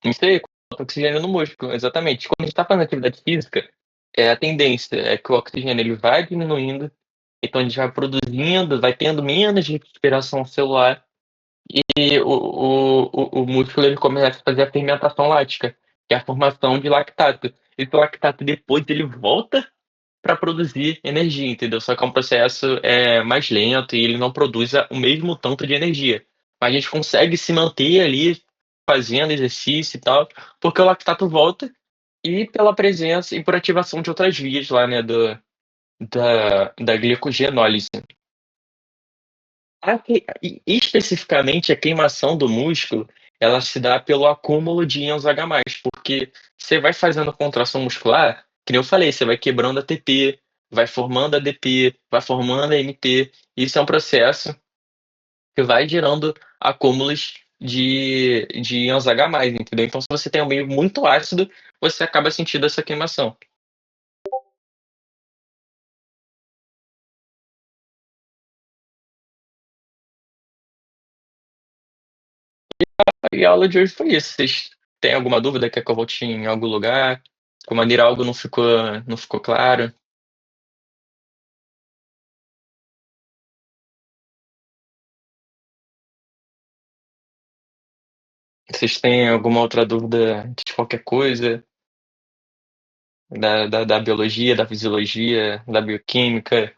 Não sei, falta oxigênio no músculo, exatamente. Quando a gente está fazendo atividade física, a tendência é que o oxigênio ele vai diminuindo, então a gente vai produzindo, vai tendo menos respiração celular e o músculo ele começa a fazer a fermentação lática, que é a formação de lactato. Esse lactato depois ele volta para produzir energia, entendeu? Só que é um processo mais lento e ele não produz o mesmo tanto de energia. Mas a gente consegue se manter ali fazendo exercício e tal, porque o lactato volta e pela presença e por ativação de outras vias lá, né, da glicogenólise. Especificamente, a queimação do músculo, ela se dá pelo acúmulo de íons H+, porque você vai fazendo contração muscular, que nem eu falei, você vai quebrando ATP, vai formando ADP, vai formando AMP. Isso é um processo que vai gerando acúmulos de íons H+, entendeu? Então, se você tem um meio muito ácido, você acaba sentindo essa queimação. E a aula de hoje foi isso. Vocês têm alguma dúvida? Quer que eu volte em algum lugar? De alguma maneira algo não ficou claro? Vocês têm alguma outra dúvida de qualquer coisa? Da biologia, da fisiologia, da bioquímica,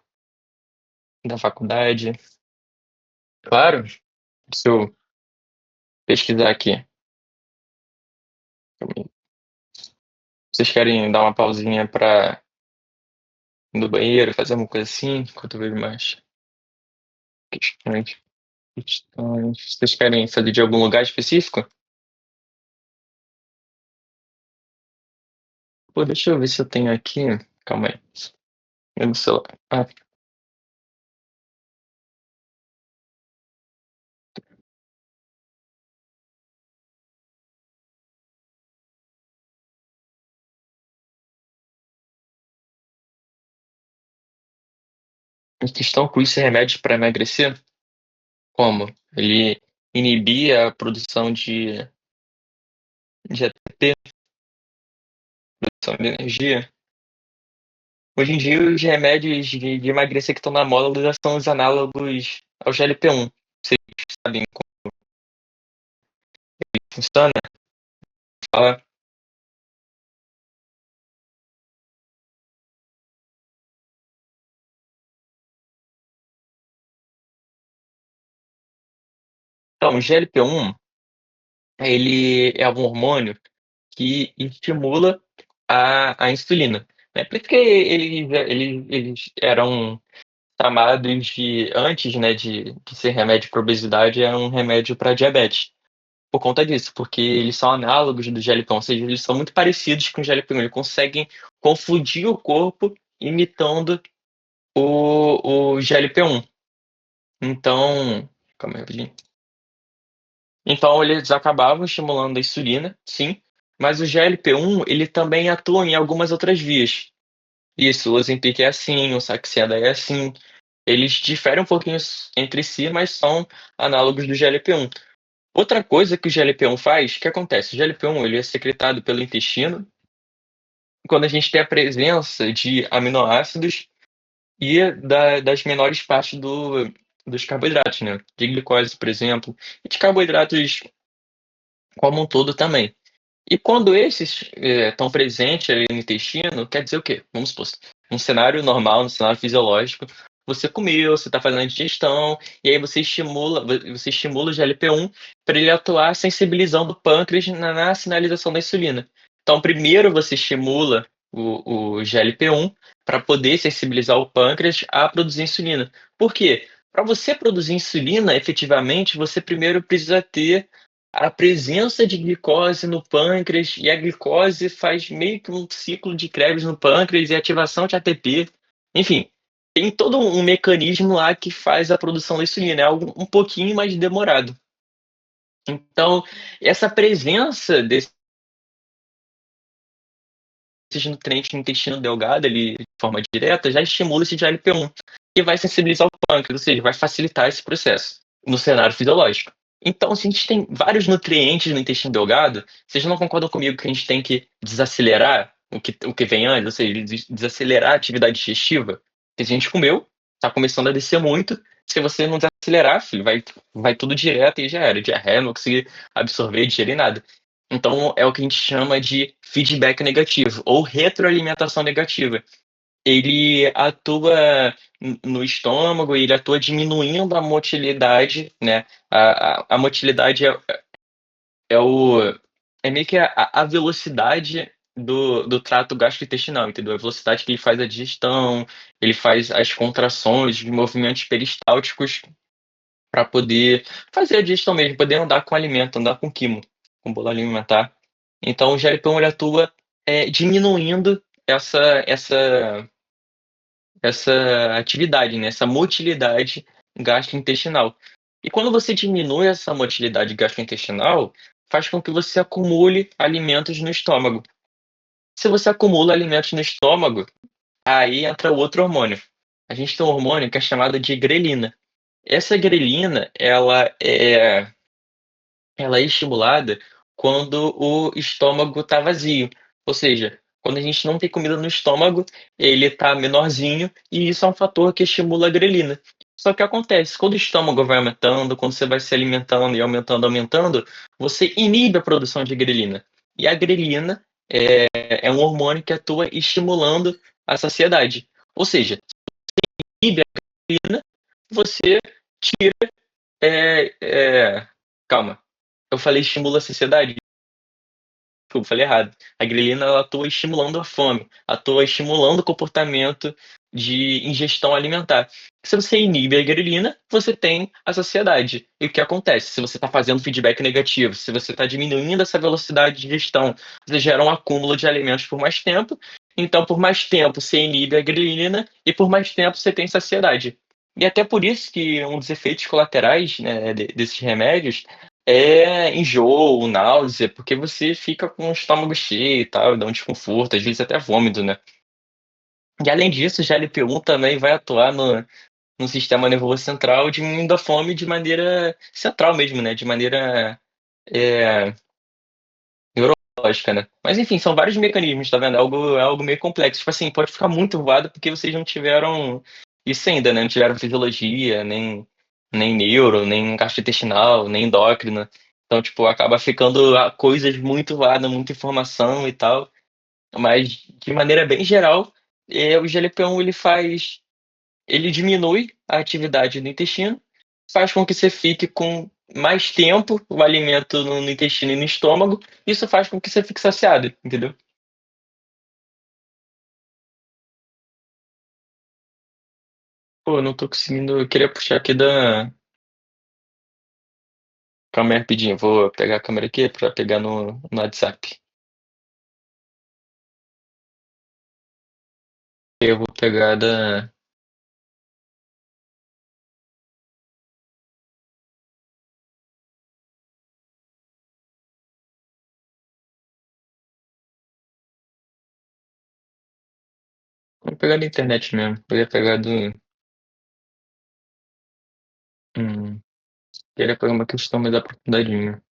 da faculdade? Claro, se eu pesquisar aqui. Vocês querem dar uma pausinha pra ir no banheiro, fazer uma coisa assim, enquanto eu vejo mais questões? Questões. Vocês querem fazer de algum lugar específico? Pô, deixa eu ver se eu tenho aqui. Calma aí. No celular. Ah, a questão com esse remédio para emagrecer, como? Ele inibia a produção de ATP, produção de energia. Hoje em dia, os remédios de emagrecer que estão na moda já são os análogos ao GLP-1. Vocês sabem como funciona? Fala. Então, o GLP-1, ele é um hormônio que estimula a insulina, né? Por isso que eles eram chamados de, antes, né, de ser remédio para obesidade, é um remédio para diabetes. Por conta disso, porque eles são análogos do GLP-1, ou seja, eles são muito parecidos com o GLP-1, eles conseguem confundir o corpo imitando o GLP-1. Então, calma aí, rapidinho. Então eles acabavam estimulando a insulina, sim, mas o GLP-1 ele também atua em algumas outras vias. Isso, o Ozempic é assim, o Saxenda é assim. Eles diferem um pouquinho entre si, mas são análogos do GLP-1. Outra coisa que o GLP-1 faz, o que acontece? O GLP-1 ele é secretado pelo intestino quando a gente tem a presença de aminoácidos e das menores partes dos carboidratos, né? De glicose, por exemplo, e de carboidratos como um todo também. E quando esses estão presentes ali no intestino, quer dizer o quê? Vamos supor, num cenário normal, num cenário fisiológico, você comeu, você está fazendo a digestão, e aí você estimula o GLP-1 para ele atuar sensibilizando o pâncreas na sinalização da insulina. Então, primeiro você estimula o GLP-1 para poder sensibilizar o pâncreas a produzir insulina. Por quê? Para você produzir insulina efetivamente, você primeiro precisa ter a presença de glicose no pâncreas, e a glicose faz meio que um ciclo de Krebs no pâncreas e ativação de ATP. Enfim, tem todo um mecanismo lá que faz a produção da insulina, é algo um pouquinho mais demorado. Então, essa presença desses nutrientes no intestino delgado ali, de forma direta, já estimula esse GLP-1, que vai sensibilizar o pâncreas, ou seja, vai facilitar esse processo, no cenário fisiológico. Então, se a gente tem vários nutrientes no intestino delgado, vocês não concordam comigo que a gente tem que desacelerar o que vem antes, ou seja, desacelerar a atividade digestiva? Porque se a gente comeu, está começando a descer muito, se você não desacelerar, filho, vai tudo direto e já era, diarreia, não vou conseguir absorver, digerir nada. Então é o que a gente chama de feedback negativo ou retroalimentação negativa. Ele atua no estômago, ele atua diminuindo a motilidade, né, a motilidade é o é meio que a velocidade do trato gastrointestinal, entendeu? A velocidade que ele faz a digestão, ele faz as contrações, os movimentos peristálticos para poder fazer a digestão mesmo, poder andar com alimento, andar com quimo, com bolo alimentar. Então o GLP-1 ele atua, diminuindo essa atividade, né, essa motilidade gastrointestinal. E quando você diminui essa motilidade gastrointestinal, faz com que você acumule alimentos no estômago. Se você acumula alimentos no estômago, aí entra outro hormônio. A gente tem um hormônio que é chamado de grelina. Essa grelina, ela é estimulada quando o estômago está vazio, ou seja, quando a gente não tem comida no estômago, ele está menorzinho e isso é um fator que estimula a grelina. Só que acontece, quando o estômago vai aumentando, quando você vai se alimentando e aumentando, aumentando, você inibe a produção de grelina. E a grelina é um hormônio que atua estimulando a saciedade. Ou seja, inibe a grelina, você tira. É, é, calma, eu falei estimula a saciedade? Desculpa, falei errado. A grelina ela atua estimulando a fome, atua estimulando o comportamento de ingestão alimentar. Se você inibe a grelina, você tem a saciedade. E o que acontece? Se você está fazendo feedback negativo, se você está diminuindo essa velocidade de digestão, você gera um acúmulo de alimentos por mais tempo. Então, por mais tempo, você inibe a grelina e por mais tempo você tem saciedade. E até por isso que um dos efeitos colaterais, né, desses remédios é enjoo, náusea, porque você fica com o estômago cheio e tal, dá um desconforto, às vezes até vômito, né. E além disso, o GLP-1 também vai atuar no sistema nervoso central, diminuindo a fome de maneira central mesmo, né, de maneira, eh, neurológica, né. Mas enfim, são vários mecanismos, tá vendo, é algo meio complexo, tipo assim, pode ficar muito voado porque vocês não tiveram isso ainda, né, não tiveram fisiologia, nem neuro, nem gastrointestinal, nem endócrina. Então, tipo, acaba ficando coisas muito vagas, muita informação e tal, mas de maneira bem geral, o GLP-1 ele diminui a atividade do intestino, faz com que você fique com mais tempo o alimento no intestino e no estômago, isso faz com que você fique saciado, entendeu? Pô, eu não tô conseguindo, eu queria puxar aqui da calma aí rapidinho, vou pegar a câmera aqui pra pegar no WhatsApp. Eu vou pegar da vou pegar da internet mesmo, eu ia pegar do hum, queria pegar uma questão mais aprofundadinha.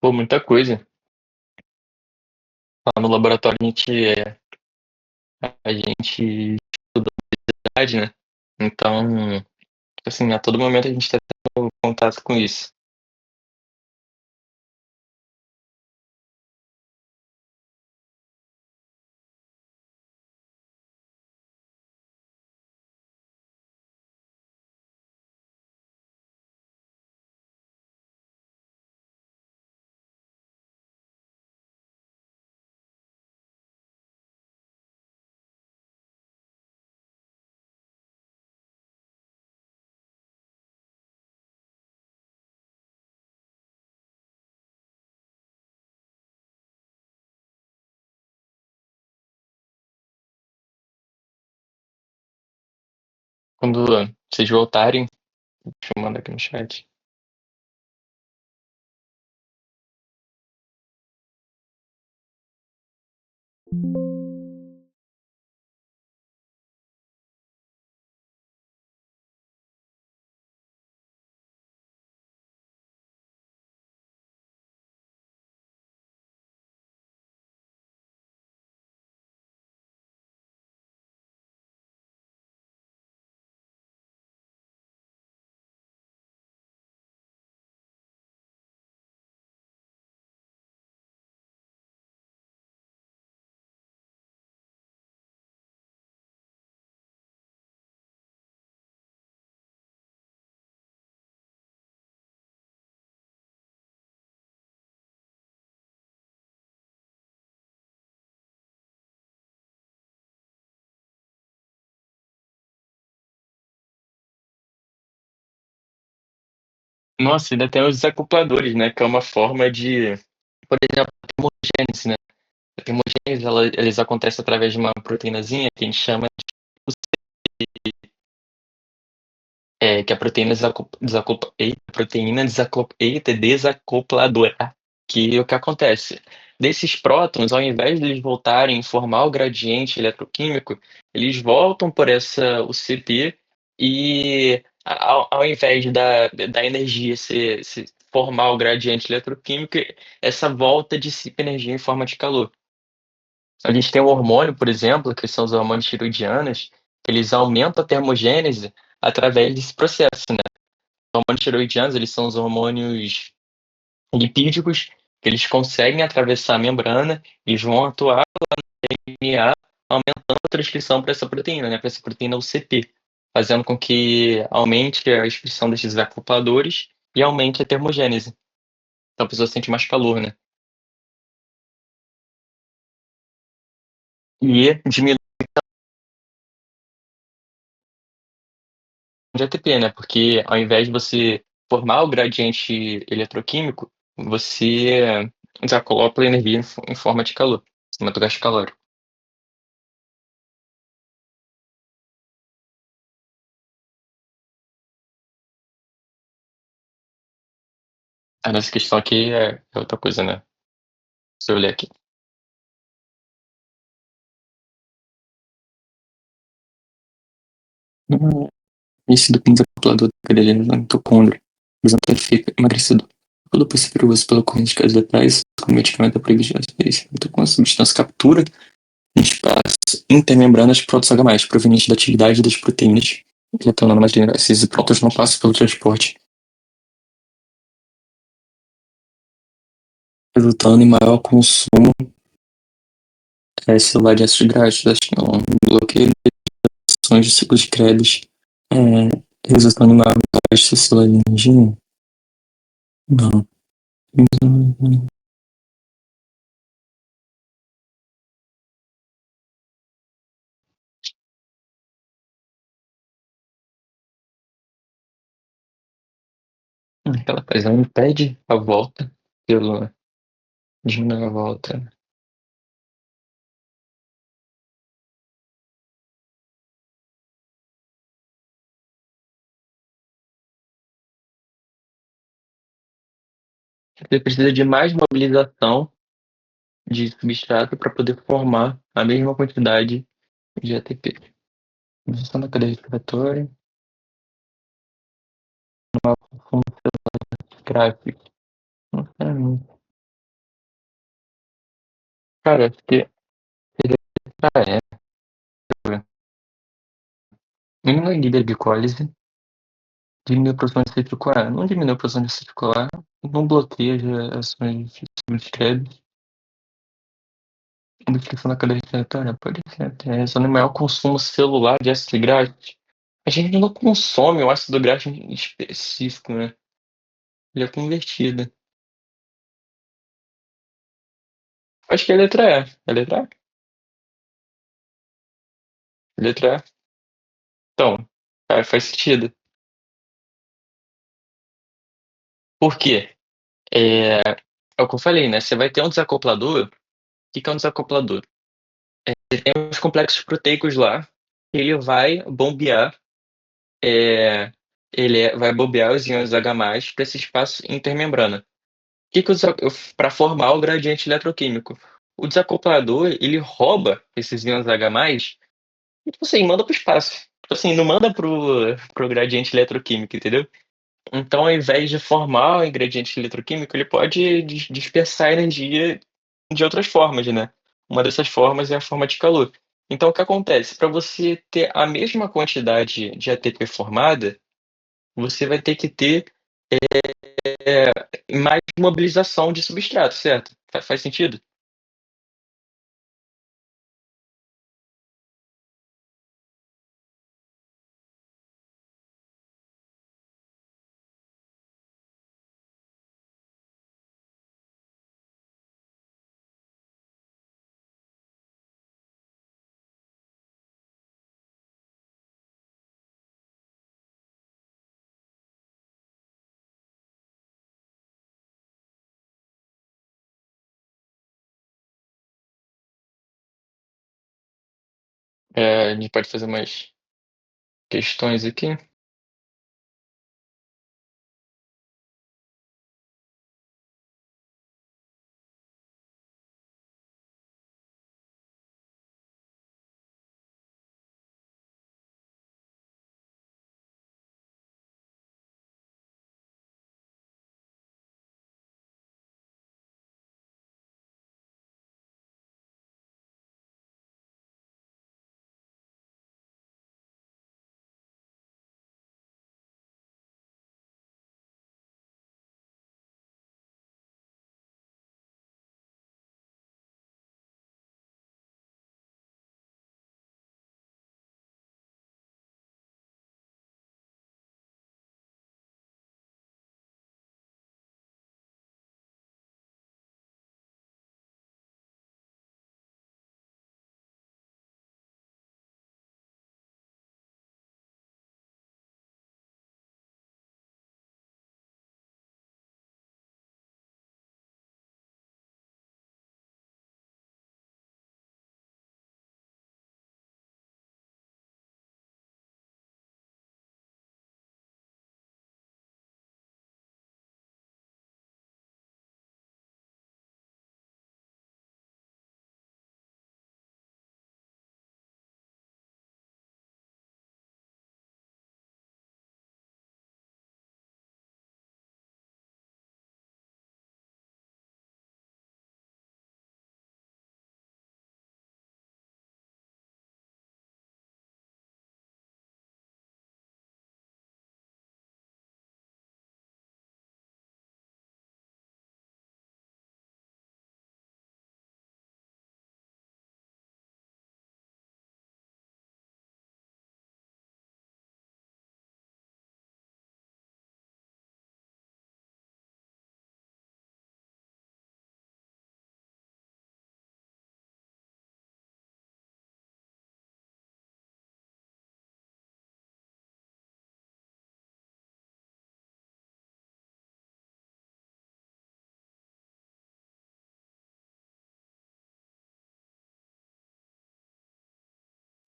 Pô, muita coisa. Lá no laboratório a gente estuda a idade, né? Então, tipo assim, a todo momento a gente tá tendo contato com isso. Quando vocês voltarem, deixa eu mandar aqui no chat. Nossa, ainda tem os desacopladores, né? Que é uma forma de, por exemplo, a termogênese, né? A termogênese, eles acontecem através de uma proteínazinha que a gente chama que é a proteína desacopladora. Que o que acontece? Desses prótons, ao invés de eles voltarem a formar o gradiente eletroquímico, eles voltam por essa UCP e ao invés da energia se formar o gradiente eletroquímico, essa volta dissipa energia em forma de calor. A gente tem o hormônio, por exemplo, que são os hormônios tiroidianos, que eles aumentam a termogênese através desse processo, né? Os hormônios tiroidianos, eles são os hormônios lipídicos, que eles conseguem atravessar a membrana e vão atuar no DNA, aumentando a transcrição para essa proteína, né? Para essa proteína UCP, fazendo com que aumente a expressão desses acopladores e aumente a termogênese. Então a pessoa sente mais calor, né? E diminui de ATP, né? Porque ao invés de você formar o gradiente eletroquímico, você já coloca a energia em forma de calor, em cima do gasto calórico. A nossa questão aqui é outra coisa, né? Se eu ler aqui. Esse documento calculador da cadeia da mitocôndria, exemplifica emagrecedor. Todo possível perigoso pela corrente de casos letais, com medicamento é proibido de espécie. Então, quando a substância captura em espaço intermembranas de prótons H+, provenientes da atividade das proteínas, retornando mais linear, esses prótons não passam pelo transporte, resultando em maior consumo celular de ácidos graxos, acho que não, bloqueio de ações de ciclos de Krebs, resultando em maior gasto celular de energia. Não. Aquela coisa impede a volta pelo diminui a volta. Você precisa de mais mobilização de substrato para poder formar a mesma quantidade de ATP. Redução da cadeia respiratória, uma função gráfica. Não sei, não. Cara, acho que ele é mínima líder glicólise, diminui a produção de acetil CoA, não diminui a produção de acetil CoA, não bloqueia as reações de Krebs, modificação da cadeia respiratória, pode ser até razão de maior consumo celular de ácido graxo. A gente não consome o ácido graxo em específico, né? Ele é convertido. Acho que é a letra E. É a letra E? Letra E. Então, cara, faz sentido. Por quê? É o que eu falei, né? Você vai ter um desacoplador. O que que é um desacoplador? Tem uns complexos proteicos lá. Ele vai bombear, é, vai bombear os íons H+ para esse espaço intermembrana. Que para formar o gradiente eletroquímico. O desacoplador, ele rouba esses íons H+, e tipo assim, manda para o espaço. Tipo assim, não manda pro gradiente eletroquímico, entendeu? Então, ao invés de formar o ingrediente eletroquímico, ele pode dispersar energia de outras formas, né? Uma dessas formas é a forma de calor. Então, o que acontece? Para você ter a mesma quantidade de ATP formada, você vai ter que ter mais mobilização de substrato, certo? Faz sentido? A gente pode fazer mais questões aqui.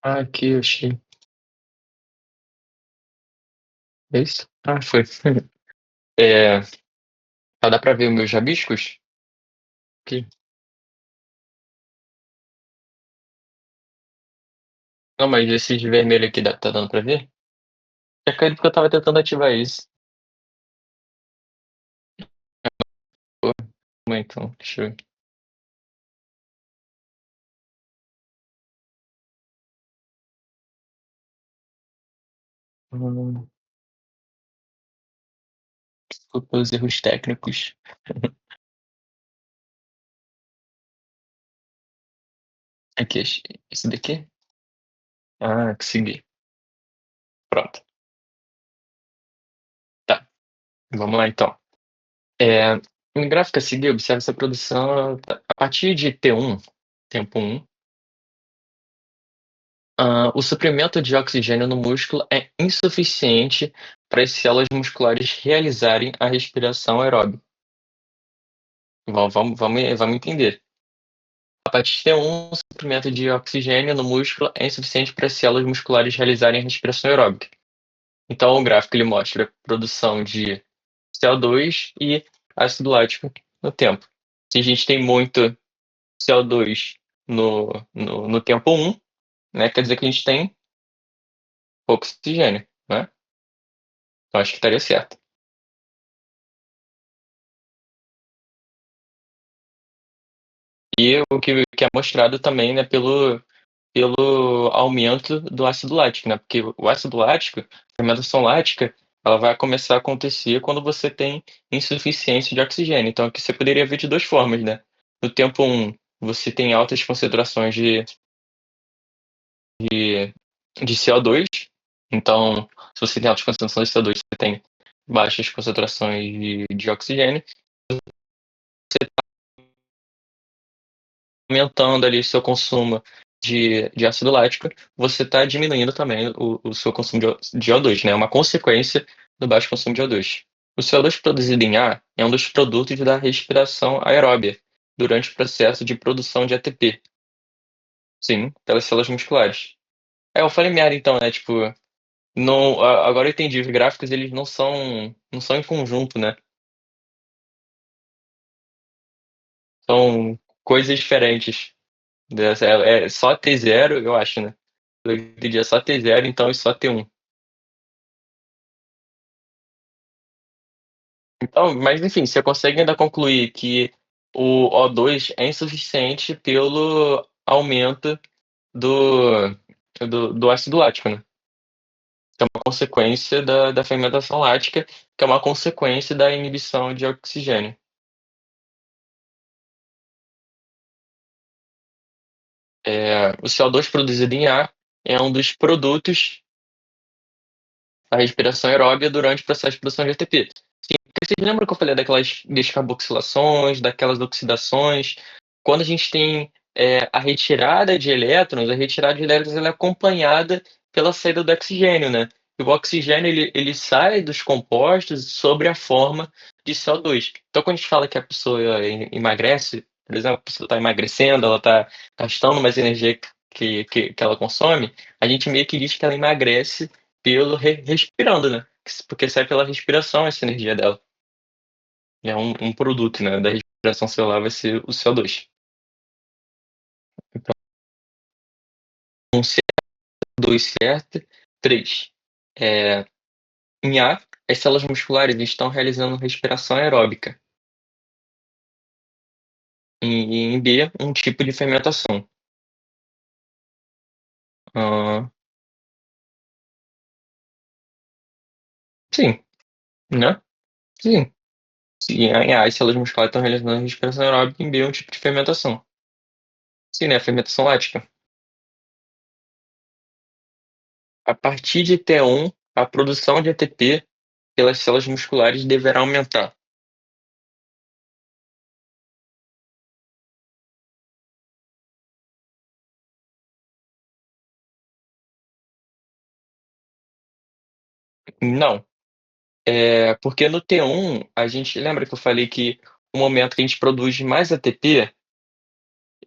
Ah, aqui eu achei. É isso? Ah, foi. É, dá pra ver os meus rabiscos? Aqui. Não, mas esse de vermelho aqui tá dando pra ver? É caído porque eu tava tentando ativar isso. Pô, então, deixa eu ver. Hum, desculpa pelos erros técnicos. Aqui, esse daqui? Ah, consegui. Pronto. Tá, vamos lá então. No gráfico a seguir, observe se a produção a partir de T1, tempo 1, o suprimento de oxigênio no músculo é insuficiente para as células musculares realizarem a respiração aeróbica. Vamos entender. A partir de T1, o suprimento de oxigênio no músculo é insuficiente para as células musculares realizarem a respiração aeróbica. Então, o gráfico ele mostra a produção de CO2 e ácido lático no tempo. Se a gente tem muito CO2 no tempo 1, né, quer dizer que a gente tem pouco oxigênio, né? Então acho que estaria certo. E o que é mostrado também, né, pelo aumento do ácido lático, né? Porque o ácido lático, a fermentação lática, ela vai começar a acontecer quando você tem insuficiência de oxigênio. Então aqui você poderia ver de 2 formas, né? No tempo 1, você tem altas concentrações de CO2. Então, se você tem altas concentrações de CO2, você tem baixas concentrações de oxigênio, aumentando ali seu consumo de ácido lático, você está diminuindo também o seu consumo de O2, né? É uma consequência do baixo consumo de O2. O CO2 produzido em ar é um dos produtos da respiração aeróbia durante o processo de produção de ATP, sim, pelas células musculares. Eu falei merda então, né? Tipo, não, agora eu entendi, os gráficos eles não são em conjunto, né? São coisas diferentes. É só T0, eu acho, né? Eu entendi, é só T0, então, e só T1. Então, mas enfim, você consegue ainda concluir que o O2 é insuficiente pelo aumento do, do ácido lático, né? Que é uma consequência da fermentação lática, que é uma consequência da inibição de oxigênio. O CO2 produzido em ar é um dos produtos da respiração aeróbia durante o processo de produção de ATP. Vocês lembram que eu falei daquelas descarboxilações, daquelas oxidações? Quando a gente tem a retirada de elétrons, a retirada de elétrons ela é acompanhada pela saída do oxigênio, né? E o oxigênio ele sai dos compostos sob a forma de CO2. Então, quando a gente fala que a pessoa emagrece, por exemplo, a pessoa está emagrecendo, ela está gastando mais energia que ela consome, a gente meio que diz que ela emagrece pelo respirando, né? Porque sai pela respiração essa energia dela. É um produto, né, da respiração celular vai ser o CO2. Então, 1 certo, 2 certo, 3. Eh, em A, as células musculares estão realizando respiração aeróbica. Em B, um tipo de fermentação. Hã, sim, né? Sim. Sim, em A, as células musculares estão realizando respiração aeróbica, em B, um tipo de fermentação. Sim, né, fermentação lática. A partir de T1, a produção de ATP pelas células musculares deverá aumentar. Não. Porque no T1, a gente lembra que eu falei que o momento que a gente produz mais ATP,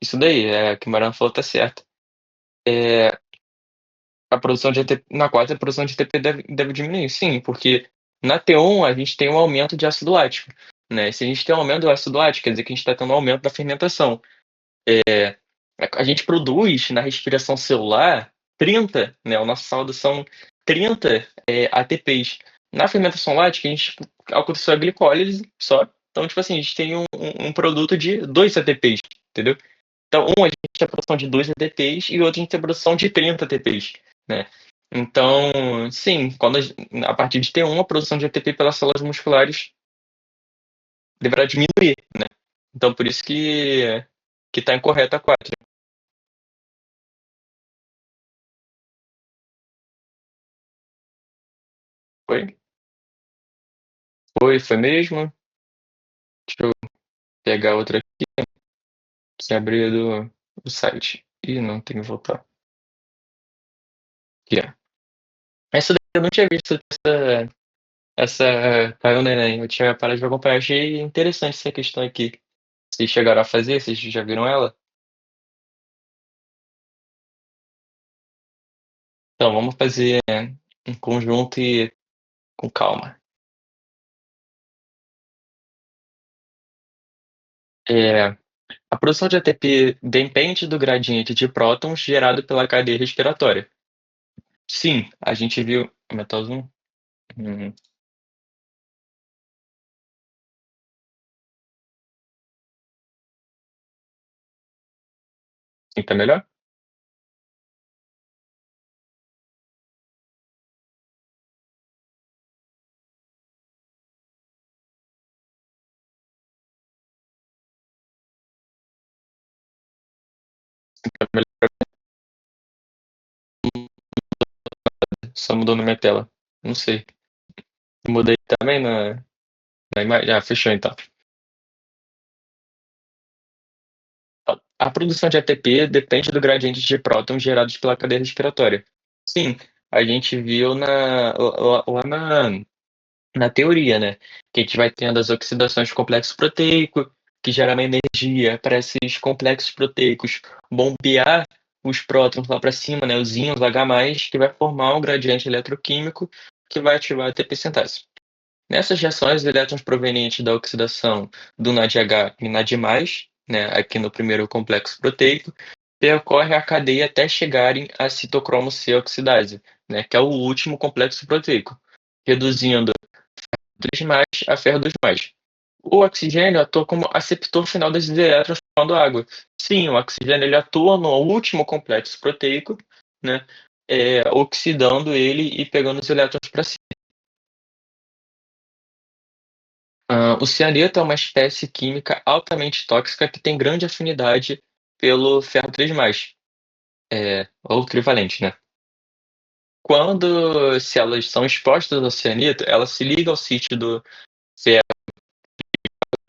isso daí, que o Mariano falou tá certo. Eh, a produção de ATP na quarta, a produção de ATP deve diminuir, sim, porque na T1 a gente tem um aumento de ácido lático, né, se a gente tem um aumento do ácido lático, quer dizer que a gente está tendo um aumento da fermentação. A gente produz na respiração celular 30, né, o nosso saldo são 30, ATPs. Na fermentação lática, a gente aconteceu a glicólise só, então, tipo assim, a gente tem um produto de 2 ATPs, entendeu? Então, a gente tem a produção de 2 ATPs e o outro a gente tem a produção de 30 ATPs, né. Então, sim, a partir de T1, a produção de ATP pelas células musculares deverá diminuir, né. Então por isso que está incorreta a 4. Foi? Foi mesmo? Deixa eu pegar outra aqui, abrir do site. Ih, não, tem que voltar. Aqui, ó. Essa daí eu não tinha visto essa caiu no Enem, eu tinha parado de acompanhar, achei interessante essa questão aqui. Vocês chegaram a fazer? Vocês já viram ela? Então vamos fazer em conjunto e com calma. Eh, a produção de ATP depende do gradiente de prótons gerado pela cadeia respiratória. Sim, a gente viu aumentar o zoom? Hum, sim, tá melhor? Tá melhor, só mudou na minha tela. Não sei. Mudei também na imagem? Ah, fechou então. A produção de ATP depende do gradiente de prótons gerados pela cadeia respiratória. Sim, a gente viu lá na teoria, né, que a gente vai tendo as oxidações do complexo proteico, que gera uma energia para esses complexos proteicos bombear os prótons lá para cima, né, os íons H+, que vai formar um gradiente eletroquímico que vai ativar a ATP sintase. Nessas reações, os elétrons provenientes da oxidação do NADH e NAD+, né, aqui no primeiro complexo proteico, percorre a cadeia até chegarem à citocromo C oxidase, né, que é o último complexo proteico, reduzindo 3+ a ferro 2+. O oxigênio atua como aceptor final desses elétrons formando água. Sim, o oxigênio ele atua no último complexo proteico, né, oxidando ele e pegando os elétrons para si. O cianeto é uma espécie química altamente tóxica que tem grande afinidade pelo ferro 3+, ou trivalente, né. Quando células são expostas ao cianeto, elas se ligam ao sítio do ferro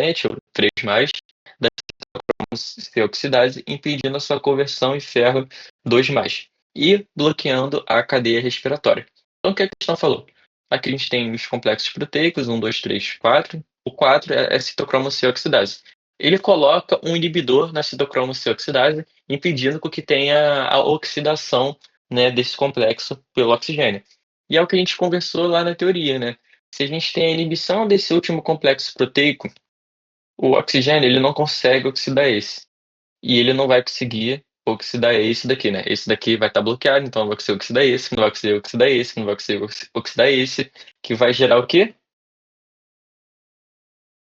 valente, ou 3+, da C oxidase, impedindo a sua conversão em ferro 2+, e bloqueando a cadeia respiratória. Então o que a questão falou? Aqui a gente tem os complexos proteicos, 2, 3, 4. O 4 é citocromo C oxidase. Ele coloca um inibidor na citocromo C oxidase, impedindo com que tenha a oxidação, né, desse complexo pelo oxigênio. E é o que a gente conversou lá na teoria, né? Se a gente tem a inibição desse último complexo proteico, o oxigênio ele não consegue oxidar esse. E ele não vai conseguir oxidar esse daqui, né. Esse daqui vai estar bloqueado, então não vai conseguir oxidar esse, não vai conseguir oxidar esse, não vai conseguir oxidar esse, que vai gerar o quê?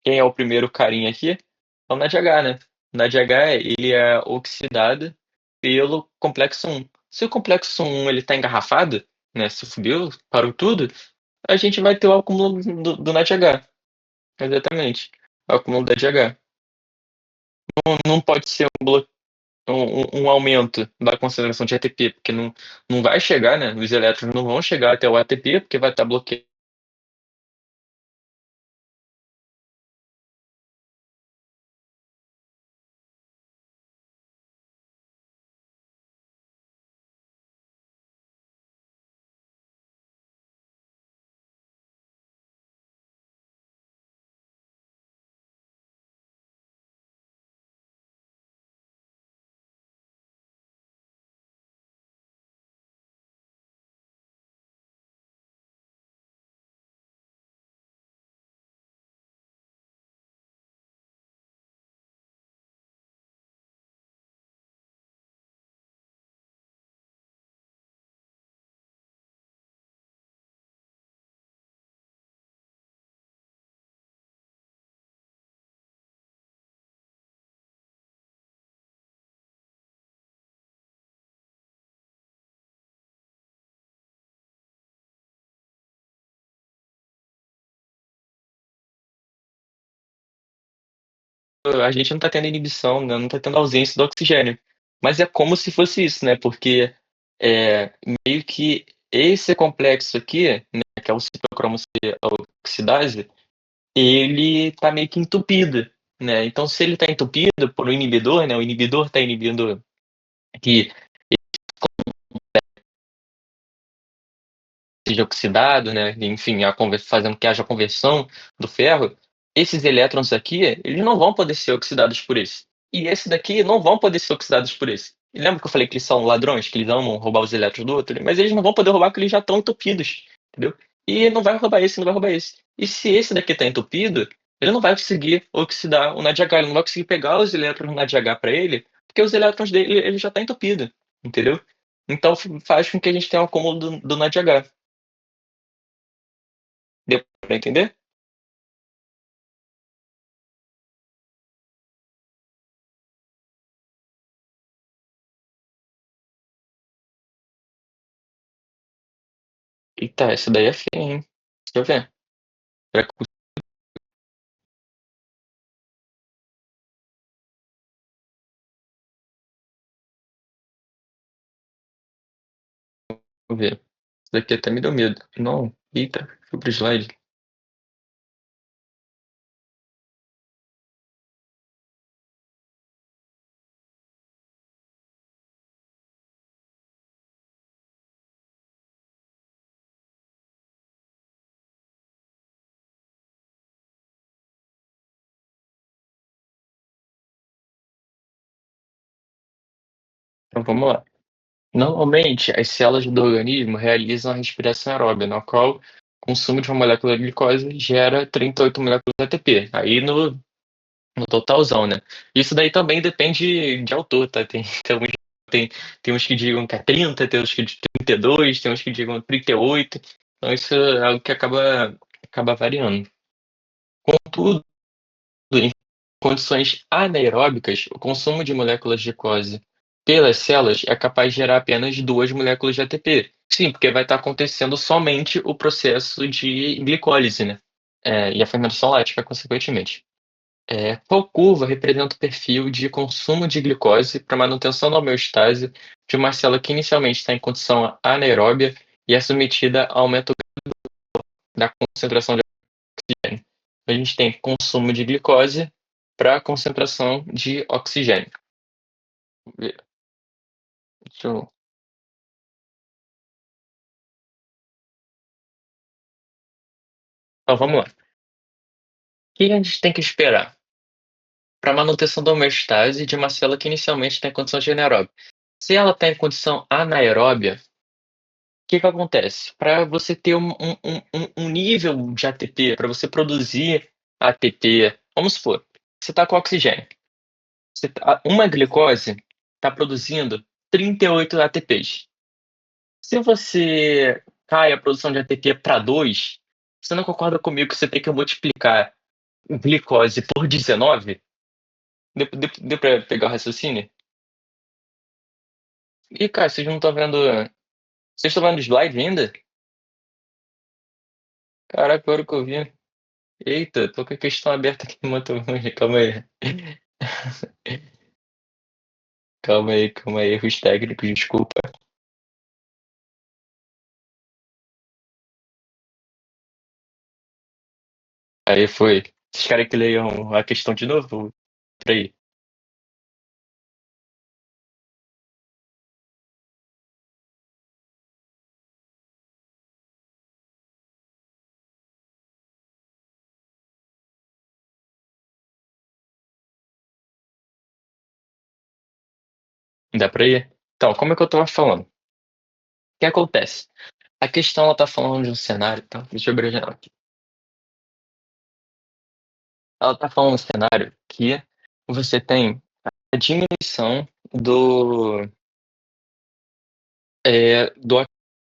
Quem é o primeiro carinha aqui? É o NADH, né. O NADH ele é oxidado pelo complexo 1. Se o complexo 1 ele está engarrafado, né, se subiu, parou tudo, a gente vai ter o acúmulo do NADH. Exatamente, o acúmulo do NADH. Não pode ser um aumento da concentração de ATP, porque não vai chegar, né, os elétrons não vão chegar até o ATP, porque vai estar bloqueado. a gente não está tendo inibição, né, não está tendo ausência do oxigênio. Mas é como se fosse isso, né, porque, meio que esse complexo aqui, né, que é o citocromo C oxidase, ele está meio que entupido, né, então se ele está entupido por um inibidor, né, o inibidor está inibindo que seja oxidado, né, enfim, fazendo que haja conversão do ferro, esses elétrons aqui, eles não vão poder ser oxidados por esse. E esse daqui não vão poder ser oxidados por esse. E lembra que eu falei que eles são ladrões, que eles amam roubar os elétrons do outro? Mas eles não vão poder roubar porque eles já estão entupidos, entendeu? E não vai roubar esse, não vai roubar esse. E se esse daqui está entupido, ele não vai conseguir oxidar o NADH, ele não vai conseguir pegar os elétrons NADH para ele, porque os elétrons dele, ele já está entupido, entendeu? Então faz com que a gente tenha um acúmulo do NADH. Deu pra entender? Eita, essa daí é feia, hein. Deixa eu ver. Será que eu consigo ver? Isso daqui até me deu medo. Não, eita, fui pro slide. Então vamos lá. Normalmente, as células do organismo realizam a respiração aeróbica, na qual o consumo de uma molécula de glicose gera 38 moléculas de ATP, aí no totalzão, né. Isso daí também depende de autor, tá, tem tem uns que digam que é 30, tem uns que de 32, tem uns que digam 38, então isso é algo que acaba variando. Contudo, em condições anaeróbicas, o consumo de moléculas de glicose pelas células é capaz de gerar apenas 2 moléculas de ATP. Sim, porque vai estar acontecendo somente o processo de glicólise, né, e a fermentação lática, consequentemente. Qual curva representa o perfil de consumo de glicose para manutenção da homeostase de uma célula que inicialmente está em condição anaeróbia e é submetida a aumento da concentração de oxigênio? A gente tem consumo de glicose para concentração de oxigênio. Deixa eu Então vamos lá. O que a gente tem que esperar para manutenção da homeostase de uma célula que inicialmente está em condição de anaeróbia? Se ela está em condição anaeróbia, que acontece? Para você ter um nível de ATP, para você produzir ATP, vamos supor, você está com oxigênio, uma glicose está produzindo 38 ATPs. Se você cai a produção de ATP para 2, você não concorda comigo que você tem que multiplicar glicose por 19? Deu para pegar o raciocínio? Ih, cara, vocês não estão vendo. Vocês estão vendo o slide ainda? Caraca, agora que eu vi. Eita, tô com a questão aberta aqui no Matorange, calma aí. Calma aí, erros técnicos, desculpa. Aí foi. Vocês querem que leiam a questão de novo? Peraí, dá pra ir? Então, como é que eu estava falando? O que acontece? A questão ela tá falando de um cenário, tá? Deixa eu abrir a janela aqui. Ela tá falando de um cenário que você tem a diminuição do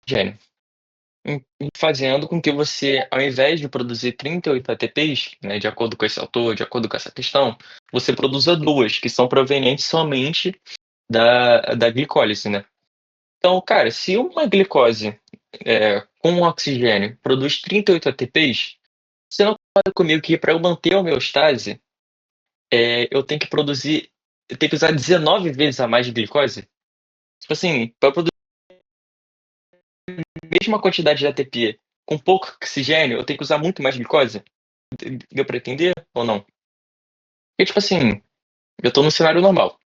oxigênio. Fazendo com que você, ao invés de produzir 38 ATPs, né, de acordo com esse autor, de acordo com essa questão, você produza 2, que são provenientes somente da glicólise, né. Então, cara, se uma glicose, com oxigênio produz 38 ATPs, você não concorda comigo que para eu manter a homeostase, eu tenho que produzir eu tenho que usar 19 vezes a mais de glicose? Tipo assim, para produzir a mesma quantidade de ATP com pouco oxigênio, eu tenho que usar muito mais glicose? Deu pra entender ou não? Porque, tipo assim, eu tô num cenário normal,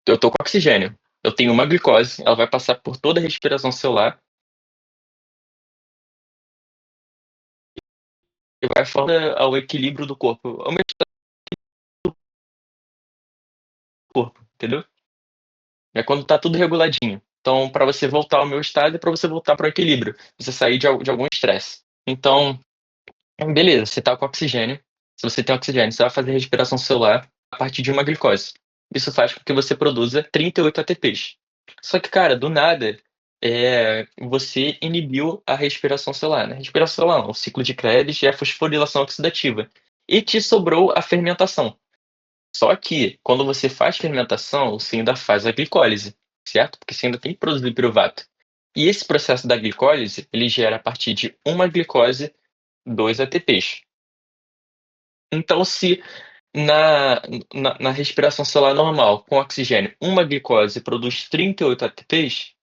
eu tô com oxigênio, eu tenho uma glicose, ela vai passar por toda a respiração celular e vai formar ao equilíbrio do corpo, ao mesmo corpo, entendeu? É quando tá tudo reguladinho. Então, para você voltar ao meu estado e para você voltar para o equilíbrio, você sair de algum estresse. Então, beleza, você tá com oxigênio. Se você tem oxigênio, você vai fazer respiração celular a partir de uma glicose. Isso faz com que você produza 38 ATPs. Só que, cara, do nada, você inibiu a respiração celular, né? Respiração celular, não, o ciclo de Krebs e a fosforilação oxidativa. E te sobrou a fermentação. Só que, quando você faz fermentação, você ainda faz a glicólise, certo? Porque você ainda tem que produzir piruvato. E esse processo da glicólise, ele gera a partir de uma glicose 2 ATPs. Então, se na respiração celular normal, com oxigênio, uma glicose produz 38 ATPs,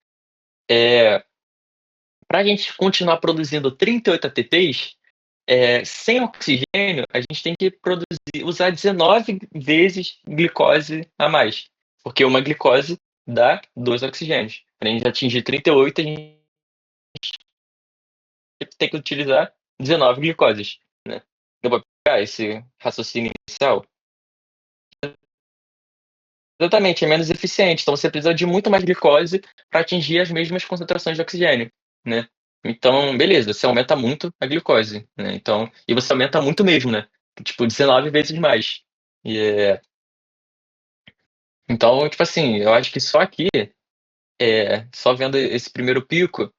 para a gente continuar produzindo 38 ATPs, sem oxigênio, a gente tem que usar 19 vezes glicose a mais, porque uma glicose dá 2 oxigênios. Para a gente atingir 38, a gente tem que utilizar 19 glicoses, né. Deu pra pegar esse raciocínio inicial? Exatamente, é menos eficiente, então você precisa de muito mais glicose para atingir as mesmas concentrações de oxigênio, né. Então, beleza, você aumenta muito a glicose, né, então e você aumenta muito mesmo, né, tipo 19 vezes mais. E, então, tipo assim, eu acho que só aqui, só vendo esse primeiro pico,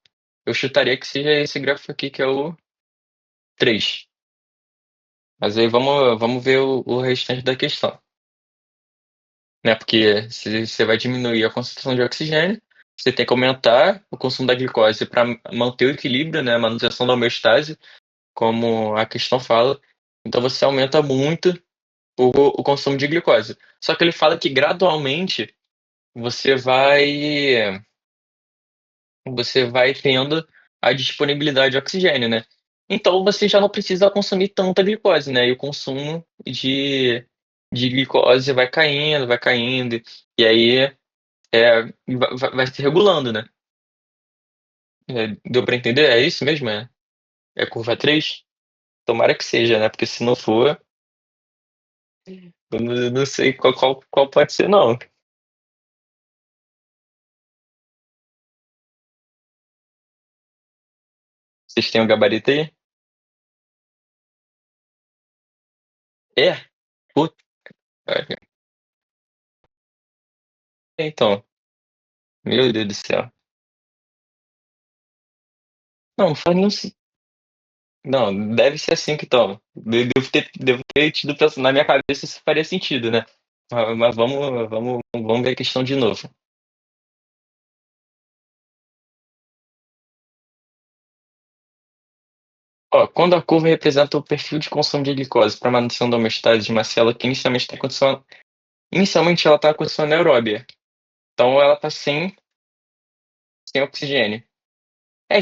eu chutaria que seja esse gráfico aqui que é o 3. Mas aí vamos ver o restante da questão, né, porque se você vai diminuir a concentração de oxigênio, você tem que aumentar o consumo da glicose para manter o equilíbrio, né, a manutenção da homeostase, como a questão fala, então você aumenta muito o consumo de glicose. Só que ele fala que gradualmente você vai você vai tendo a disponibilidade de oxigênio, né. Então você já não precisa consumir tanta glicose, né, e o consumo de glicose vai caindo, e aí, vai se regulando, né. Deu pra entender? É isso mesmo? É curva 3? Tomara que seja, né, porque se não for, eu não sei qual pode ser não. Vocês têm o gabarito aí? É? Puta, então, meu Deus do céu. Não, faz nenhum sen não, deve ser assim que toma. Devo ter tido pensando na minha cabeça isso faria sentido, né. Mas vamos ver a questão de novo. Ó, quando a curva representa o perfil de consumo de glicose para manutenção da homeostase de uma célula que inicialmente ela está em condição anaeróbia, então ela está sem oxigênio.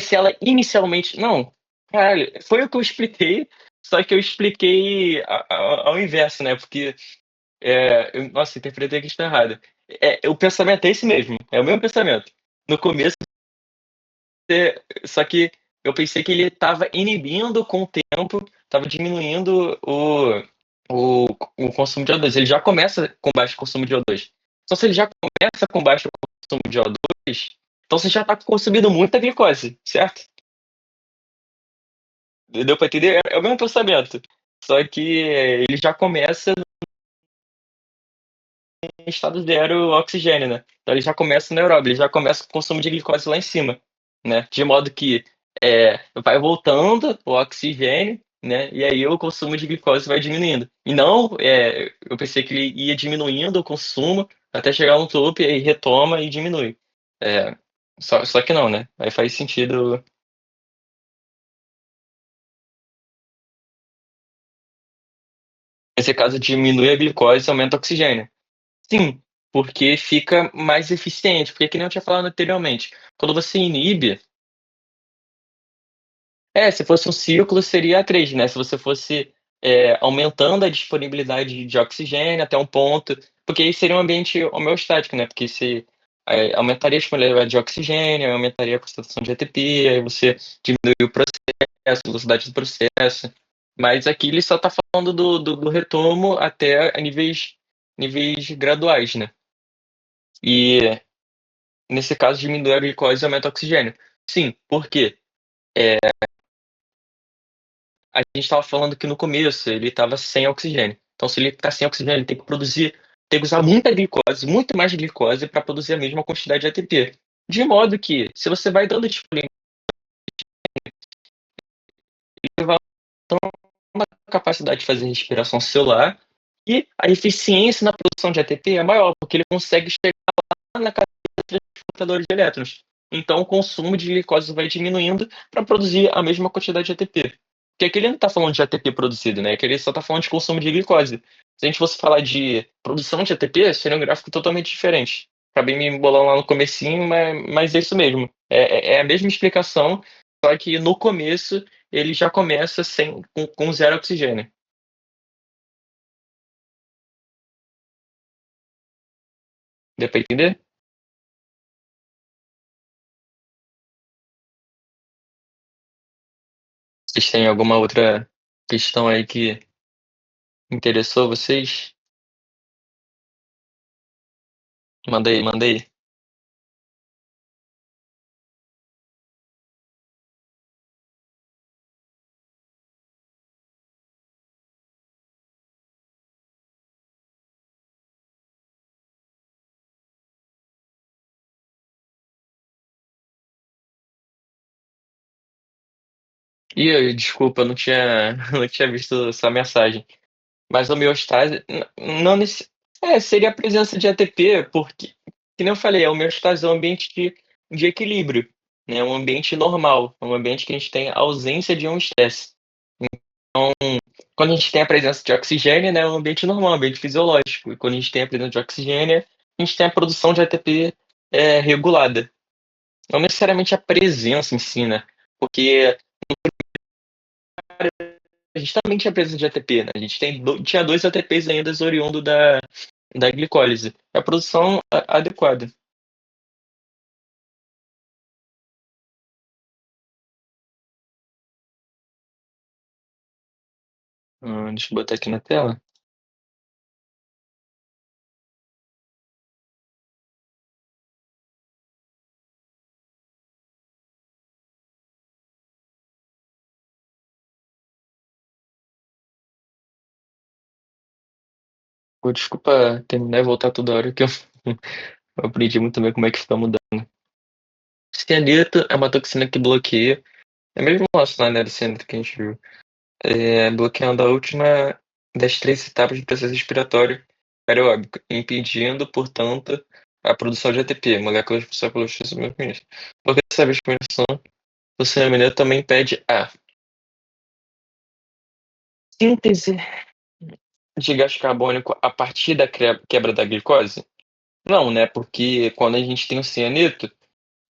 Se ela inicialmente não, caralho, foi o que eu expliquei, só que eu expliquei ao inverso, né, porque, nossa, interpretei a questão errada. O pensamento é esse mesmo, é o mesmo pensamento. No começo, só que eu pensei que ele estava inibindo com o tempo, estava diminuindo o o consumo de O2. Ele já começa com baixo consumo de O2. Então se ele já começa com baixo consumo de O2, então você já está consumindo muita glicose, certo? Deu pra entender? É o mesmo pensamento, só que ele já começa em estado zero oxigênio, né. Então ele já começa anaeróbio, ele já começa com o consumo de glicose lá em cima, né. De modo que, vai voltando o oxigênio, né, e aí o consumo de glicose vai diminuindo. E não, eu pensei que ele ia diminuindo o consumo até chegar no topo e aí retoma e diminui. Eh, só que não, né, aí faz sentido. Nesse caso, diminui a glicose e aumenta o oxigênio. Sim, porque fica mais eficiente, porque que nem eu tinha falado anteriormente, quando você inibe se fosse um ciclo seria 3, né, se você fosse, aumentando a disponibilidade de oxigênio até um ponto, porque aí seria um ambiente homeostático, né, porque se, aumentaria a disponibilidade de oxigênio, aumentaria a concentração de ATP, aí você diminui o processo, a velocidade do processo. Mas aqui ele só está falando do retomo até a níveis graduais, né. E nesse caso diminui a glicose e aumenta o oxigênio. Sim, por quê? A gente estava falando que no começo ele estava sem oxigênio. Então, se ele está sem oxigênio, ele tem que usar muita glicose, muito mais glicose para produzir a mesma quantidade de ATP. De modo que, se você vai dando disponibilidade, ele vai aumentando a capacidade de fazer respiração celular e a eficiência na produção de ATP é maior, porque ele consegue chegar na cadeia de transportadores de elétrons. Então, o consumo de glicose vai diminuindo para produzir a mesma quantidade de ATP. Porque aqui ele não está falando de ATP produzido, né? Aqui ele só está falando de consumo de glicose. Se a gente fosse falar de produção de ATP, seria um gráfico totalmente diferente. Acabei me embolando lá no comecinho, mas é isso mesmo. É a mesma explicação, só que no começo ele já começa com zero oxigênio. Deu para entender? Vocês têm alguma outra questão aí que interessou vocês? Manda aí, manda aí. Desculpa, eu não tinha não tinha visto essa mensagem. Mas homeostase não seria a presença de ATP, porque, que nem eu falei, a homeostase é um ambiente de equilíbrio, né, é um ambiente normal, é um ambiente que a gente tem ausência de um estresse. Quando a gente tem a presença de oxigênio, né, é um ambiente normal, um ambiente fisiológico, e quando a gente tem a presença de oxigênio, a gente tem a produção de ATP, regulada. Não necessariamente a presença em si, né, porque a gente também tinha presença de ATP, né, a gente tinha 2 ATPs ainda oriundo da glicólise. É a produção adequada. Deixa eu botar aqui na tela. Pô, desculpa terminar e voltar toda hora que eu eu aprendi muito bem como é que fica mudando. Cianeto é uma toxina que bloqueia, é mesmo relacionado, né, do cianeto que a gente viu, bloqueando a última das 3 etapas do processo respiratório aeróbico, impedindo, portanto, a produção de ATP, moléculas responsáveis pelo sumiço. Porque essa exposição do cianeto também impede a síntese de gás carbônico a partir da quebra da glicose? Não, né, porque quando a gente tem o cianeto,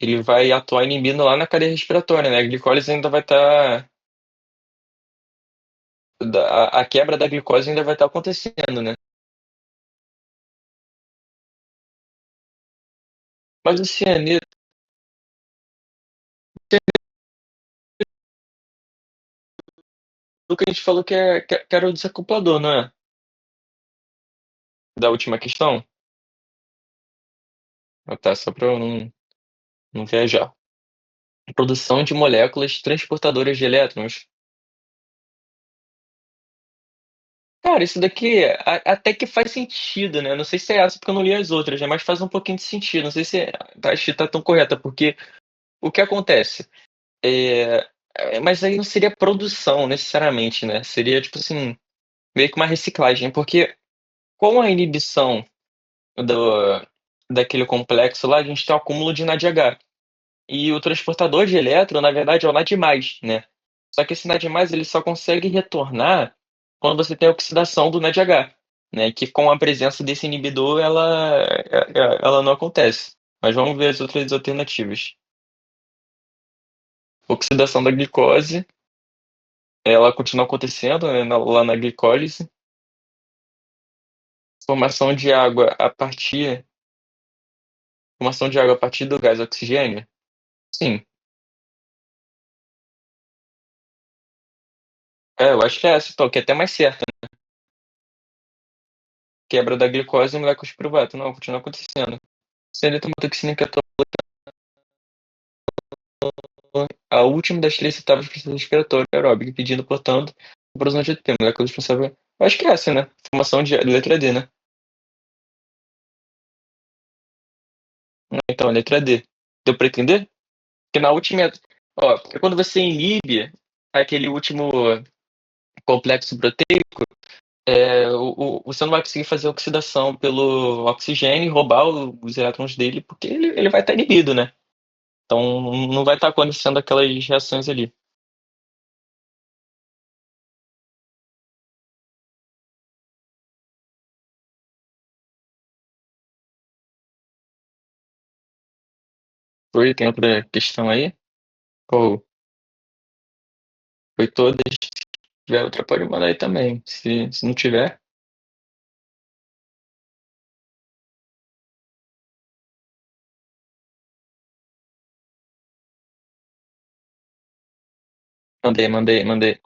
ele vai atuar inibindo lá na cadeia respiratória, né, a glicólise ainda vai estar a quebra da glicose ainda vai estar acontecendo, né. Mas o cianeto o que a gente falou que era o desacoplador, não é? Da última questão? Ah tá, só pra eu não viajar. Produção de moléculas transportadoras de elétrons. Cara, isso daqui até que faz sentido, né, não sei se é essa porque eu não li as outras, né, mas faz um pouquinho de sentido, não sei se a Chi tá tão correta, porque o que acontece, eh mas aí não seria produção necessariamente, né, seria tipo assim, meio que uma reciclagem, porque com a inibição do daquele complexo lá, a gente tem o acúmulo de NADH, e o transportador de elétron, na verdade, é o NAD+, né. Só que esse NAD+, ele só consegue retornar quando você tem a oxidação do NADH, né, que com a presença desse inibidor ela não acontece. Mas vamos ver as outras alternativas. Oxidação da glicose, ela continua acontecendo, né, lá na glicólise. Formação de água a partir formação de água a partir do gás oxigênio? Sim. É, eu acho que é essa então, que é até mais certa, quebra da glicose e moléculas de piruvato. Não, continua acontecendo. Sem eritropoetina a última das 3 etapas do processo respiratório aeróbico, impedindo, portanto, a produção de ATP, molécula responsável. Eu acho que é essa, né? Formação de letra D, né? Então, letra D. Deu pra entender? Porque na última. Ó, porque quando você inibe aquele último complexo proteico, você não vai conseguir fazer oxidação pelo oxigênio e roubar os elétrons dele, porque ele vai estar inibido, né? Então não vai estar acontecendo aquelas reações ali. Foi, tem outra questão aí? Ou foi todas? Se tiver outra, pode mandar aí também. Se não tiver, mandei.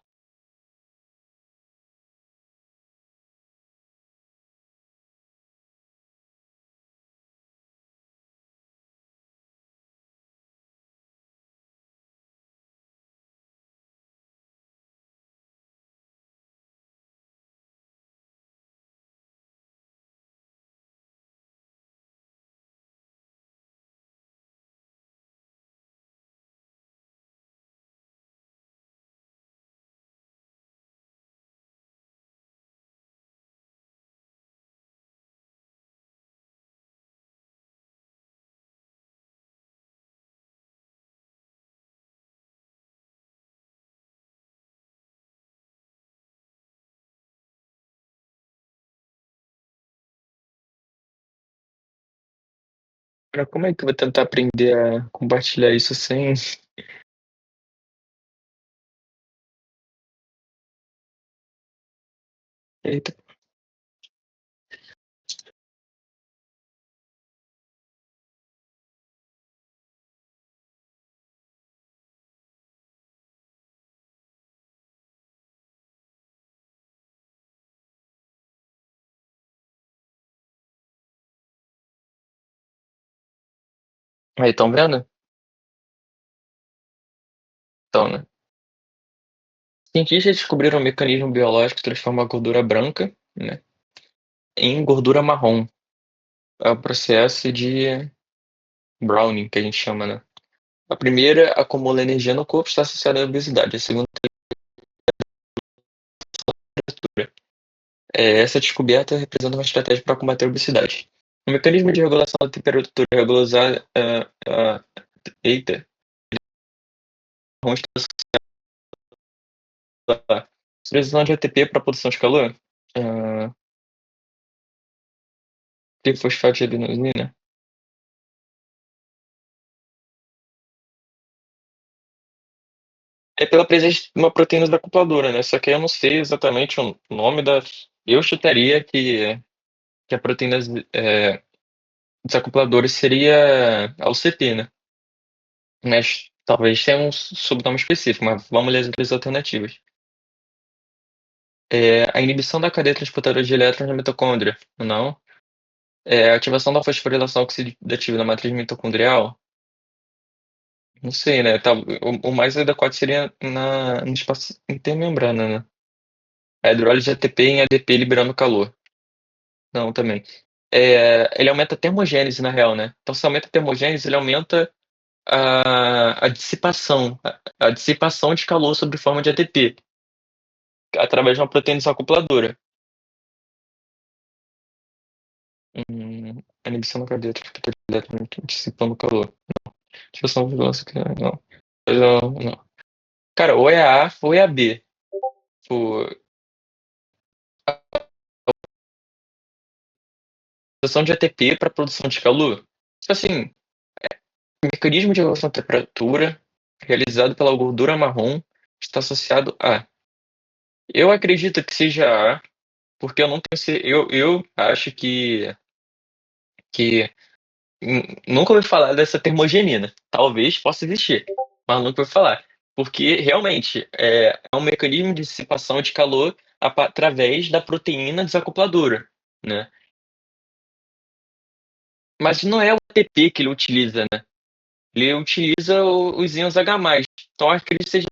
Cara, como é que eu vou tentar aprender a compartilhar isso sem. Eita. Aí, estão vendo? Então, né? Cientistas descobriram um mecanismo biológico que transforma a gordura branca, né, em gordura marrom. É o processo de Browning, que a gente chama, né? A primeira acumula energia no corpo, está associada à obesidade. A segunda, temperatura. Essa descoberta representa uma estratégia para combater a obesidade. O mecanismo de regulação da temperatura regular, eita, vamos lá. Utilização de ATP para produção de calor. Uh, Trifosfato de adenosina. É pela presença de uma proteína desacopladora, né? Só que eu não sei exatamente o nome da. Eu chutaria que a proteína desacopladora seria a UCP, né? Mas talvez tenha um subnome específico, mas vamos ler as outras alternativas. A inibição da cadeia transportadora de elétrons na mitocôndria. Não. A ativação da fosforilação oxidativa na matriz mitocondrial. Não sei, né? O mais adequado seria no espaço intermembrana, né? A hidrólise de ATP em ADP liberando calor. Não, também. Ele aumenta a termogênese, na real, né? Então, se aumenta a termogênese, ele aumenta a dissipação. A dissipação de calor sob forma de ATP, através de uma proteína desacopladora. A inibição da cadeia transportadora de elétrons dissipando calor. Ativação de velocidade. Não. Não, não. Cara, ou é a A ou é a B. Tipo, de ATP para produção de calor. Tipo assim, mecanismo de regulação da temperatura realizado pela gordura marrom está associado a. Eu acredito que seja A, porque eu não tenho eu acho que nunca ouvi falar dessa termogenina. Talvez possa existir, mas nunca ouvi falar. Porque realmente é um mecanismo de dissipação de calor através da proteína desacopladora, né? Mas não é o ATP que ele utiliza, né? Ele utiliza os íons H+. Então acho que ele seja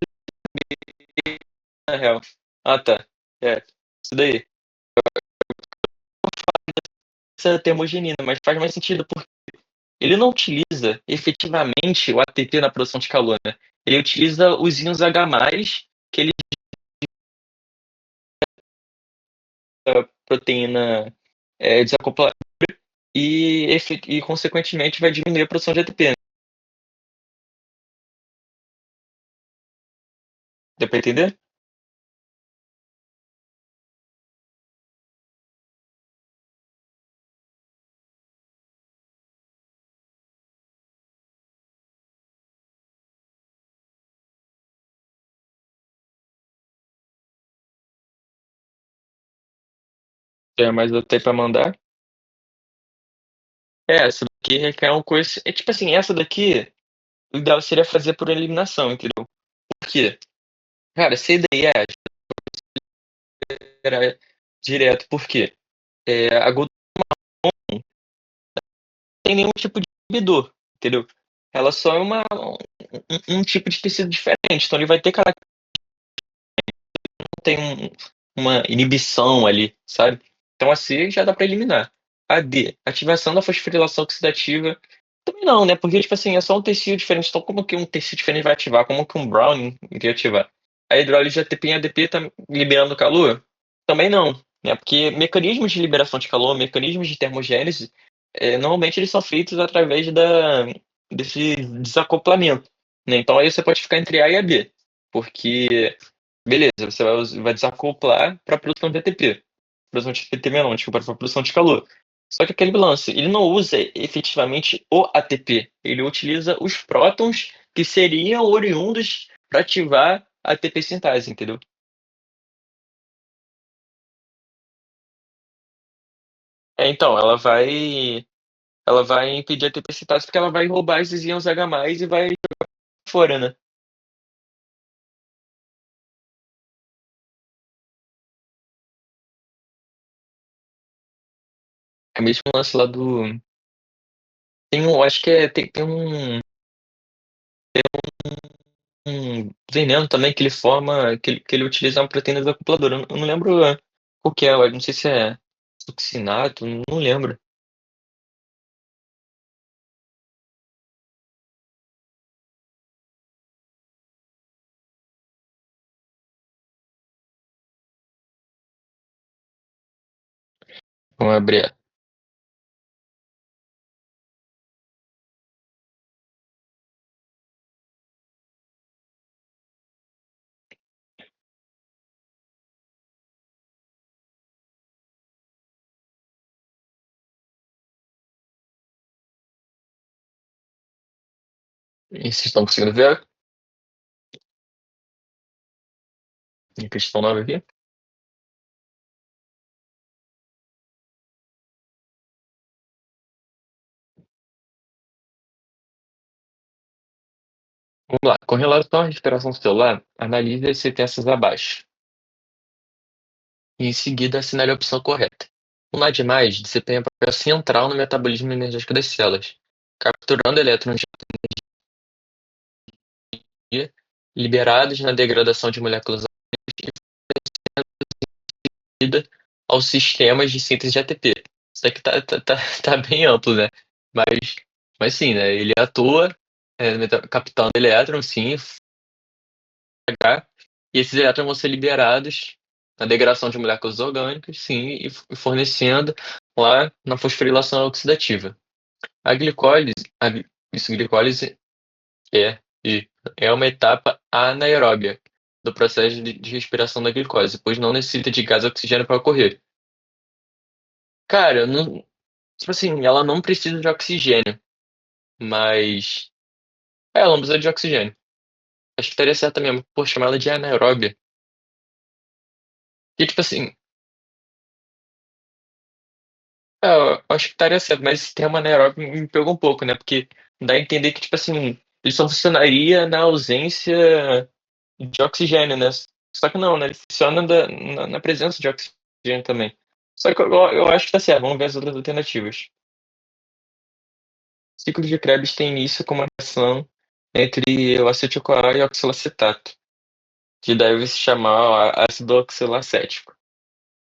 na real. Ah, tá. É, isso daí. Essa termogenina, mas faz mais sentido porque ele não utiliza efetivamente o ATP na produção de calor, né? Ele utiliza os íons H+, que ele proteína desacoplar e consequentemente vai diminuir a produção de ATP, né? Deu pra entender? Tem mais eu tenho pra mandar. Essa daqui requer um coisa. É tipo assim, essa daqui, o ideal seria fazer por eliminação, entendeu? Por quê? Cara, CDE era direto, por quê? A gordura não tem nenhum tipo de inibidor, entendeu? Ela só é um tipo de tecido diferente, então ele vai ter tem uma inibição ali, sabe? Então a C já dá pra eliminar. A D, ativação da fosforilação oxidativa, também não, né? Porque, tipo assim, é só um tecido diferente. Então, como que um tecido diferente vai ativar? Como que um browning iria ativar? A hidrólise de ATP em ADP tá liberando calor? Também não, né? Porque mecanismos de liberação de calor, mecanismos de termogênese, normalmente eles são feitos através desse desacoplamento, né? Então aí você pode ficar entre A e a B, porque beleza, você vai desacoplar para a produção de ATP. Produção de ATP não, desculpa, para a produção de calor. Só que aquele lance, ele não usa efetivamente o ATP. Ele utiliza os prótons que seriam oriundos para ativar a ATP sintase, entendeu? Então, ela vai impedir a ATP sintase porque ela vai roubar esses íons H+, e vai fora, né? É o mesmo lance lá do. Acho que tem um veneno também que ele forma, que ele utiliza uma proteína desacopladora. Eu não lembro qual que é, eu não sei se é succinato, não lembro. Vamos abrir e vocês estão conseguindo ver a questão 9 aqui? Vamos lá. Com relação à respiração celular, analise as sentenças abaixo. E em seguida, assinale a opção correta. O NAD+, desempenha papel central no metabolismo energético das células, capturando elétrons de energia liberados na degradação de moléculas vida aos sistemas de síntese de ATP. Isso aqui tá bem amplo, né? Mas, mas sim, né? Ele atua captando elétrons, sim, e esses elétrons vão ser liberados na degradação de moléculas orgânicas, sim, e fornecendo lá na fosforilação oxidativa. A glicólise, glicólise é, e é uma etapa anaeróbia do processo de respiração da glicose, pois não necessita de gás e oxigênio para ocorrer. Cara, eu não, Tipo assim, ela não precisa de oxigênio, mas ela não precisa de oxigênio. Acho que estaria certo mesmo por chamar ela de anaeróbia. E tipo assim, eu acho que estaria certo, mas esse termo anaeróbio me pegou um pouco, né? Porque dá a entender que, tipo assim, ele só funcionaria na ausência de oxigênio, né? Só que não, né? Ele funciona na presença de oxigênio também. Só que eu acho que tá certo, vamos ver as outras alternativas. O ciclo de Krebs tem início com uma reação entre o acetil-CoA e o oxalacetato, que deve se chamar ácido oxalacético.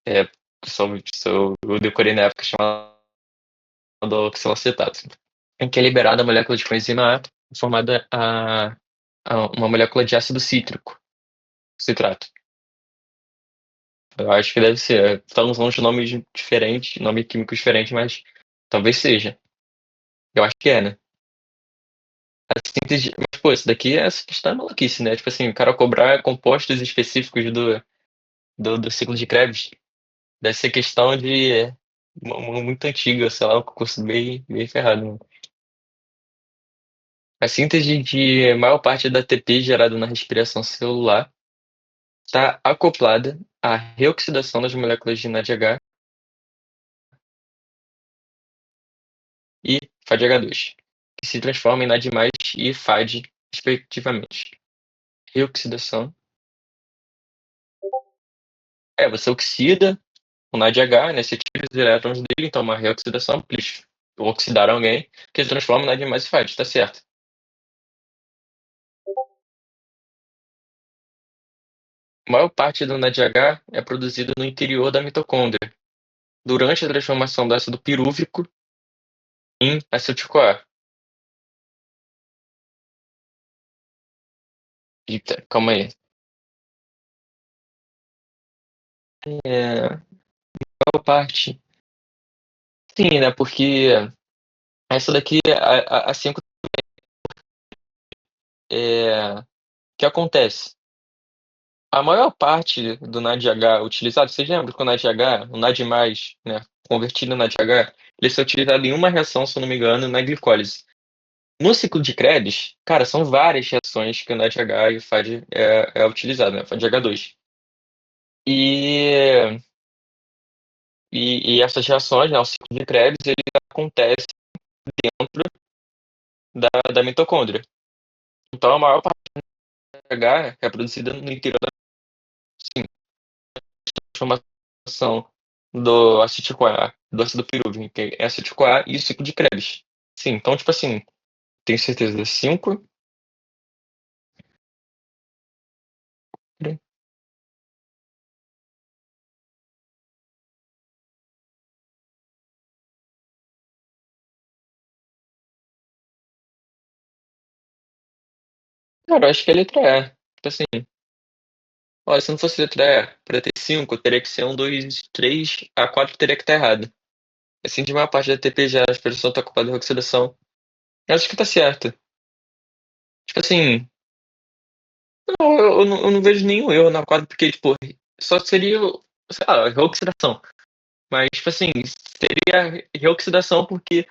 É, só eu decorei na época chamado oxalacetato, em que é liberada a molécula de coenzima A, formada uma molécula de ácido cítrico, citrato. Eu acho que deve ser. Estamos usando de nomes diferentes, nome químico diferente, mas talvez seja. Eu acho que é, né? A síntese. Mas, pô, isso daqui essa questão é maluquice, né? Tipo assim, o cara cobrar compostos específicos do ciclo de Krebs deve ser questão de muito antiga, sei lá, um curso bem ferrado, né? A síntese de maior parte da ATP gerada na respiração celular está acoplada à reoxidação das moléculas de NADH e FADH2, que se transformam em NAD+, e FAD, respectivamente. Reoxidação. Você oxida o NADH, né? Você tira os elétrons dele, então uma reoxidação, porque eles oxidaram alguém, que se transforma em NAD+, e FAD, tá certo. A maior parte do NADH é produzido no interior da mitocôndria, durante a transformação do ácido pirúvico em acetil-CoA. Eita, calma aí. Maior parte. Sim, né? Porque essa daqui, a 5, o que acontece? A maior parte do NADH utilizado, vocês lembram que o NADH, o NAD+, né, convertido em NADH, ele é utilizado em uma reação, se eu não me engano, na glicólise. No ciclo de Krebs, cara, são várias reações que o NADH e o FAD é utilizado, né, FADH2. E, e essas reações, né, o ciclo de Krebs, ele acontece dentro da mitocôndria. Então, a maior parte do NADH é produzida no interior da transformação do acetil-CoA, do ácido pirúvico, que é acetil-CoA e o ciclo de Krebs. Sim, então, tipo assim, tenho certeza, 5. Cara, eu acho que é letra E. Tipo assim, olha, se não fosse letra E, pra ter 5, teria que ser 1, 2, 3, a 4 teria que estar errado. Assim, de maior parte da TP já a expressão está ocupada em oxidação. Eu acho que tá certo. Tipo assim, não, eu não vejo nenhum erro na 4, porque, tipo, só seria, sei lá, reoxidação. Mas, tipo assim, seria reoxidação porque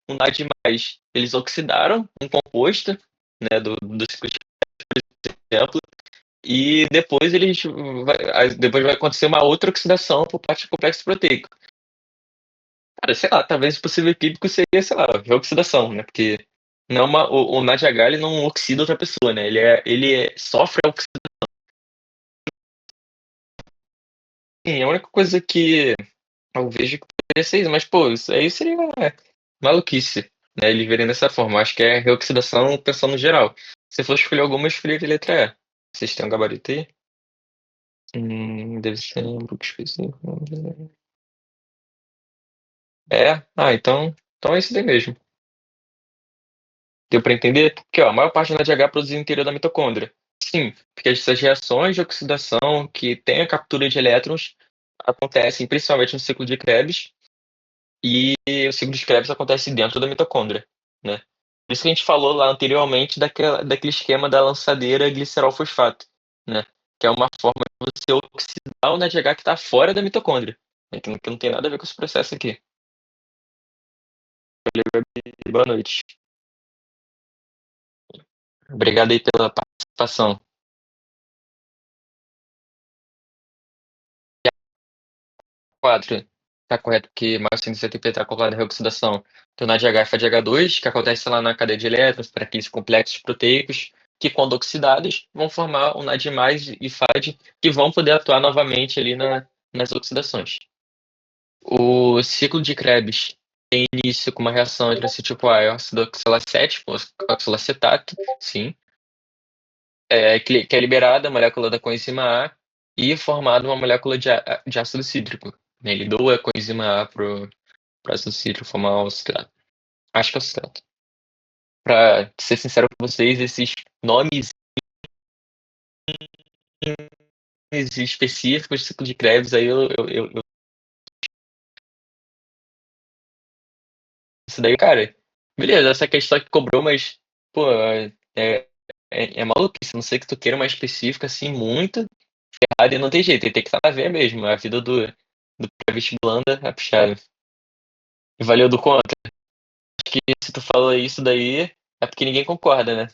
o NAD+, eles oxidaram um composto, né, do ciclo de exemplo, e depois depois vai acontecer uma outra oxidação por parte do complexo proteico. Cara, sei lá, talvez o possível químico seria, sei lá, reoxidação, né, porque não é o NADH ele não oxida outra pessoa, né, sofre a oxidação. Sim, a única coisa que eu vejo que poderia ser isso, mas, pô, isso aí seria maluquice, né, eles verem dessa forma. Acho que é reoxidação pensando no geral. Se for escolher alguma, eu escolheria a letra E. Vocês têm um gabarito aí? Deve ser um grupo específico. Então é isso daí mesmo. Deu para entender? Porque ó, a maior parte do NADH é produzida no interior da mitocôndria. Sim, porque essas reações de oxidação que têm a captura de elétrons acontecem principalmente no ciclo de Krebs, e o ciclo de Krebs acontece dentro da mitocôndria, né? Por isso que a gente falou lá anteriormente daquele esquema da lançadeira glicerol-fosfato, né? Que é uma forma de você oxidar o NADH que está fora da mitocôndria, né? Que não tem nada a ver com esse processo aqui. Boa noite. Obrigado aí pela participação. 4, tá correto, porque maior síntese ATP está acoplada à reoxidação do NADH e FADH2, que acontece lá na cadeia de elétrons, para aqueles complexos proteicos, que quando oxidados vão formar o NAD+, e FAD, que vão poder atuar novamente ali nas oxidações. O ciclo de Krebs tem início com uma reação entre esse tipo A e ácido oxalacético, oxalacetato, sim, que é liberada a molécula da coenzima A e formada uma molécula de ácido cítrico, né? Ele doa a coenzima A pro ácido cítrico formar o citrato. Acho que é o citrato. Pra ser sincero com vocês, esses nomes específicos de ciclo de Krebs aí isso daí, cara, beleza, essa questão que cobrou, mas, pô, é maluquice, a não sei que tu queira uma específica assim muito errada e não tem jeito, ele tem que estar na veia mesmo, a vida do pré-vestibulanda é puxada. E valeu do conta, que se tu falou isso daí, é porque ninguém concorda, né?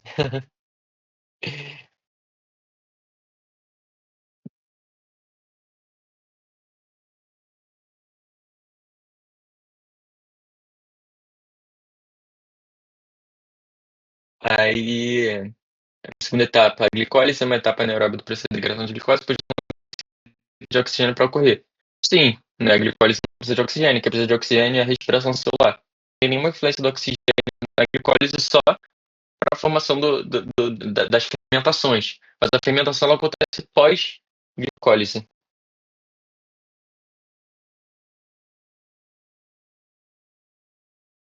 Aí, a segunda etapa, a glicólise é uma etapa anaeróbica do processo de degradação de glicose, depois de oxigênio para ocorrer. Sim, né, a glicólise não precisa de oxigênio, que precisa de oxigênio é a respiração celular. Não tem nenhuma influência do oxigênio na glicólise, só para a formação das fermentações. Mas a fermentação ela acontece pós-glicólise.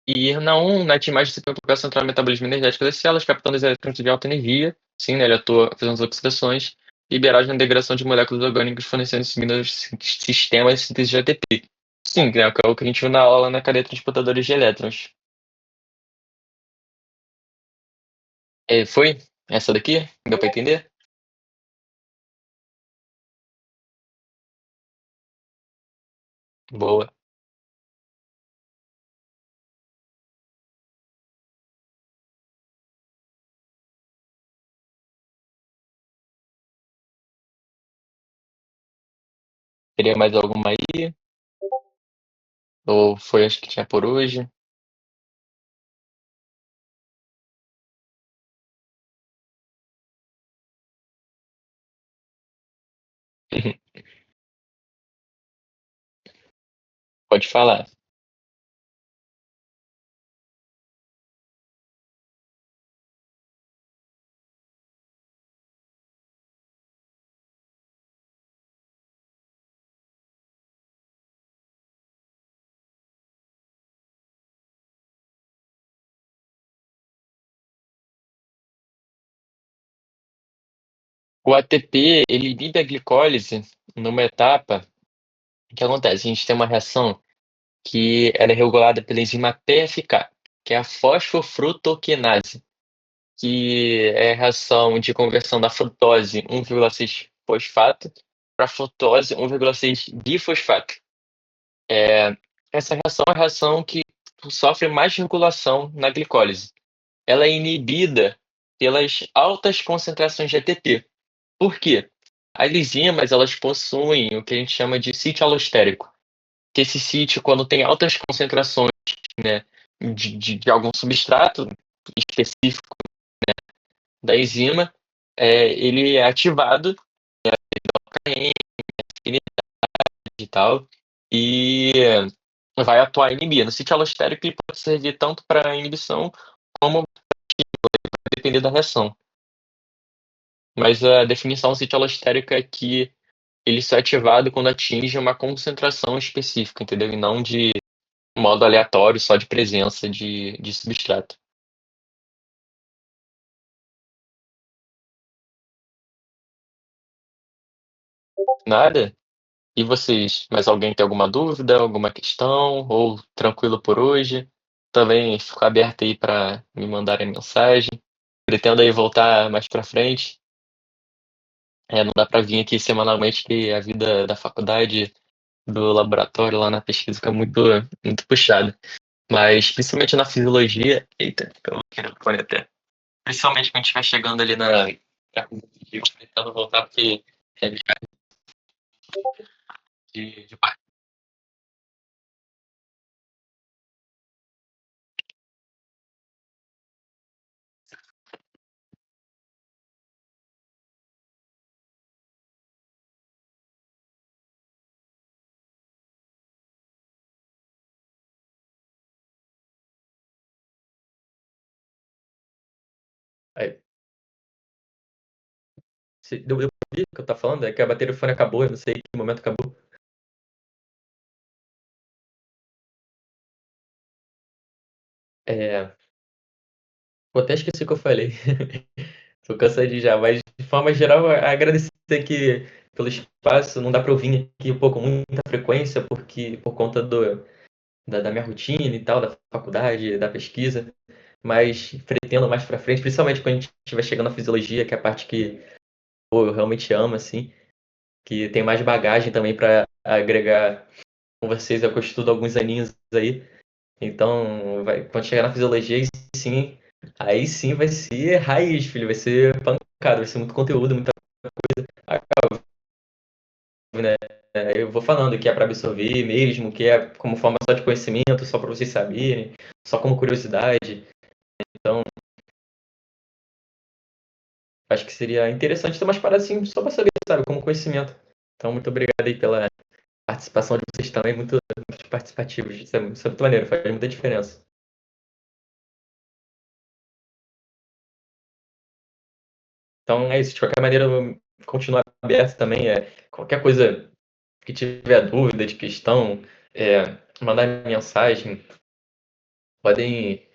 E na timagem você tem um papel central no metabolismo energético das células, captando os elétrons de alta energia. Sim, né, ele atua fazendo as oxidações, liberagem e integração de moléculas orgânicas, fornecendo seguindo sistemas de síntese de ATP. Sim, né, que é o que a gente viu na aula na cadeia de transportadores de elétrons. Foi? Essa daqui? Deu para entender? Boa. Teria mais alguma aí? Ou foi acho que tinha por hoje? Pode falar. O ATP, ele inibe a glicólise numa etapa. O que acontece? A gente tem uma reação que ela é regulada pela enzima PFK, que é a fosfofrutoquinase, que é a reação de conversão da frutose 1,6 fosfato para frutose 1,6 bifosfato. Essa reação é a reação que sofre mais regulação na glicólise. Ela é inibida pelas altas concentrações de ATP. Por quê? As enzimas, elas possuem o que a gente chama de sítio alostérico, que esse sítio, quando tem altas concentrações, né, de algum substrato específico da enzima, ele é ativado, carente e tal, e vai atuar inibindo. O sítio alostérico ele pode servir tanto para inibição como depender da reação. Mas a definição do sítio alostérico é que ele só é ativado quando atinge uma concentração específica, entendeu? E não de modo aleatório, só de presença de substrato. Nada? E vocês, mais alguém tem alguma dúvida, alguma questão, ou tranquilo por hoje? Também fico aberto aí para me mandarem mensagem. Pretendo aí voltar mais para frente. Não dá para vir aqui semanalmente, que a vida da faculdade, do laboratório lá na pesquisa fica muito, muito puxada. Mas principalmente na fisiologia. Eita, eu quero o fone até. Principalmente quando a gente vai chegando ali na. Tentando voltar, porque é de parte. Aí, deu pra ouvir o que eu tava falando? É que a bateria do fone acabou, eu não sei em que momento acabou. É, eu até esqueci o que eu falei. Tô cansadinho já, mas de forma geral, agradecer aqui pelo espaço. Não dá pra eu vir aqui um pouco com muita frequência, porque por conta da minha rotina e tal, da faculdade, da pesquisa, mas pretendo mais pra frente, principalmente quando a gente estiver chegando na fisiologia, que é a parte que pô, eu realmente amo, assim, que tem mais bagagem também pra agregar com vocês, é que eu estudo alguns aninhos aí, então quando chegar na fisiologia, aí sim vai ser raiz, filho, vai ser pancada, vai ser muito conteúdo, muita coisa, né? Eu vou falando que é para absorver mesmo, que é como forma só de conhecimento, só para vocês saberem, só como curiosidade. Então, acho que seria interessante ter umas paradas assim, só para saber, sabe, como conhecimento. Então, muito obrigado aí pela participação de vocês também, muito participativos. Isso é muito maneiro, faz muita diferença. Então, é isso. De qualquer maneira, eu continuo aberto também. Qualquer coisa que tiver dúvida de questão, mandar mensagem, podem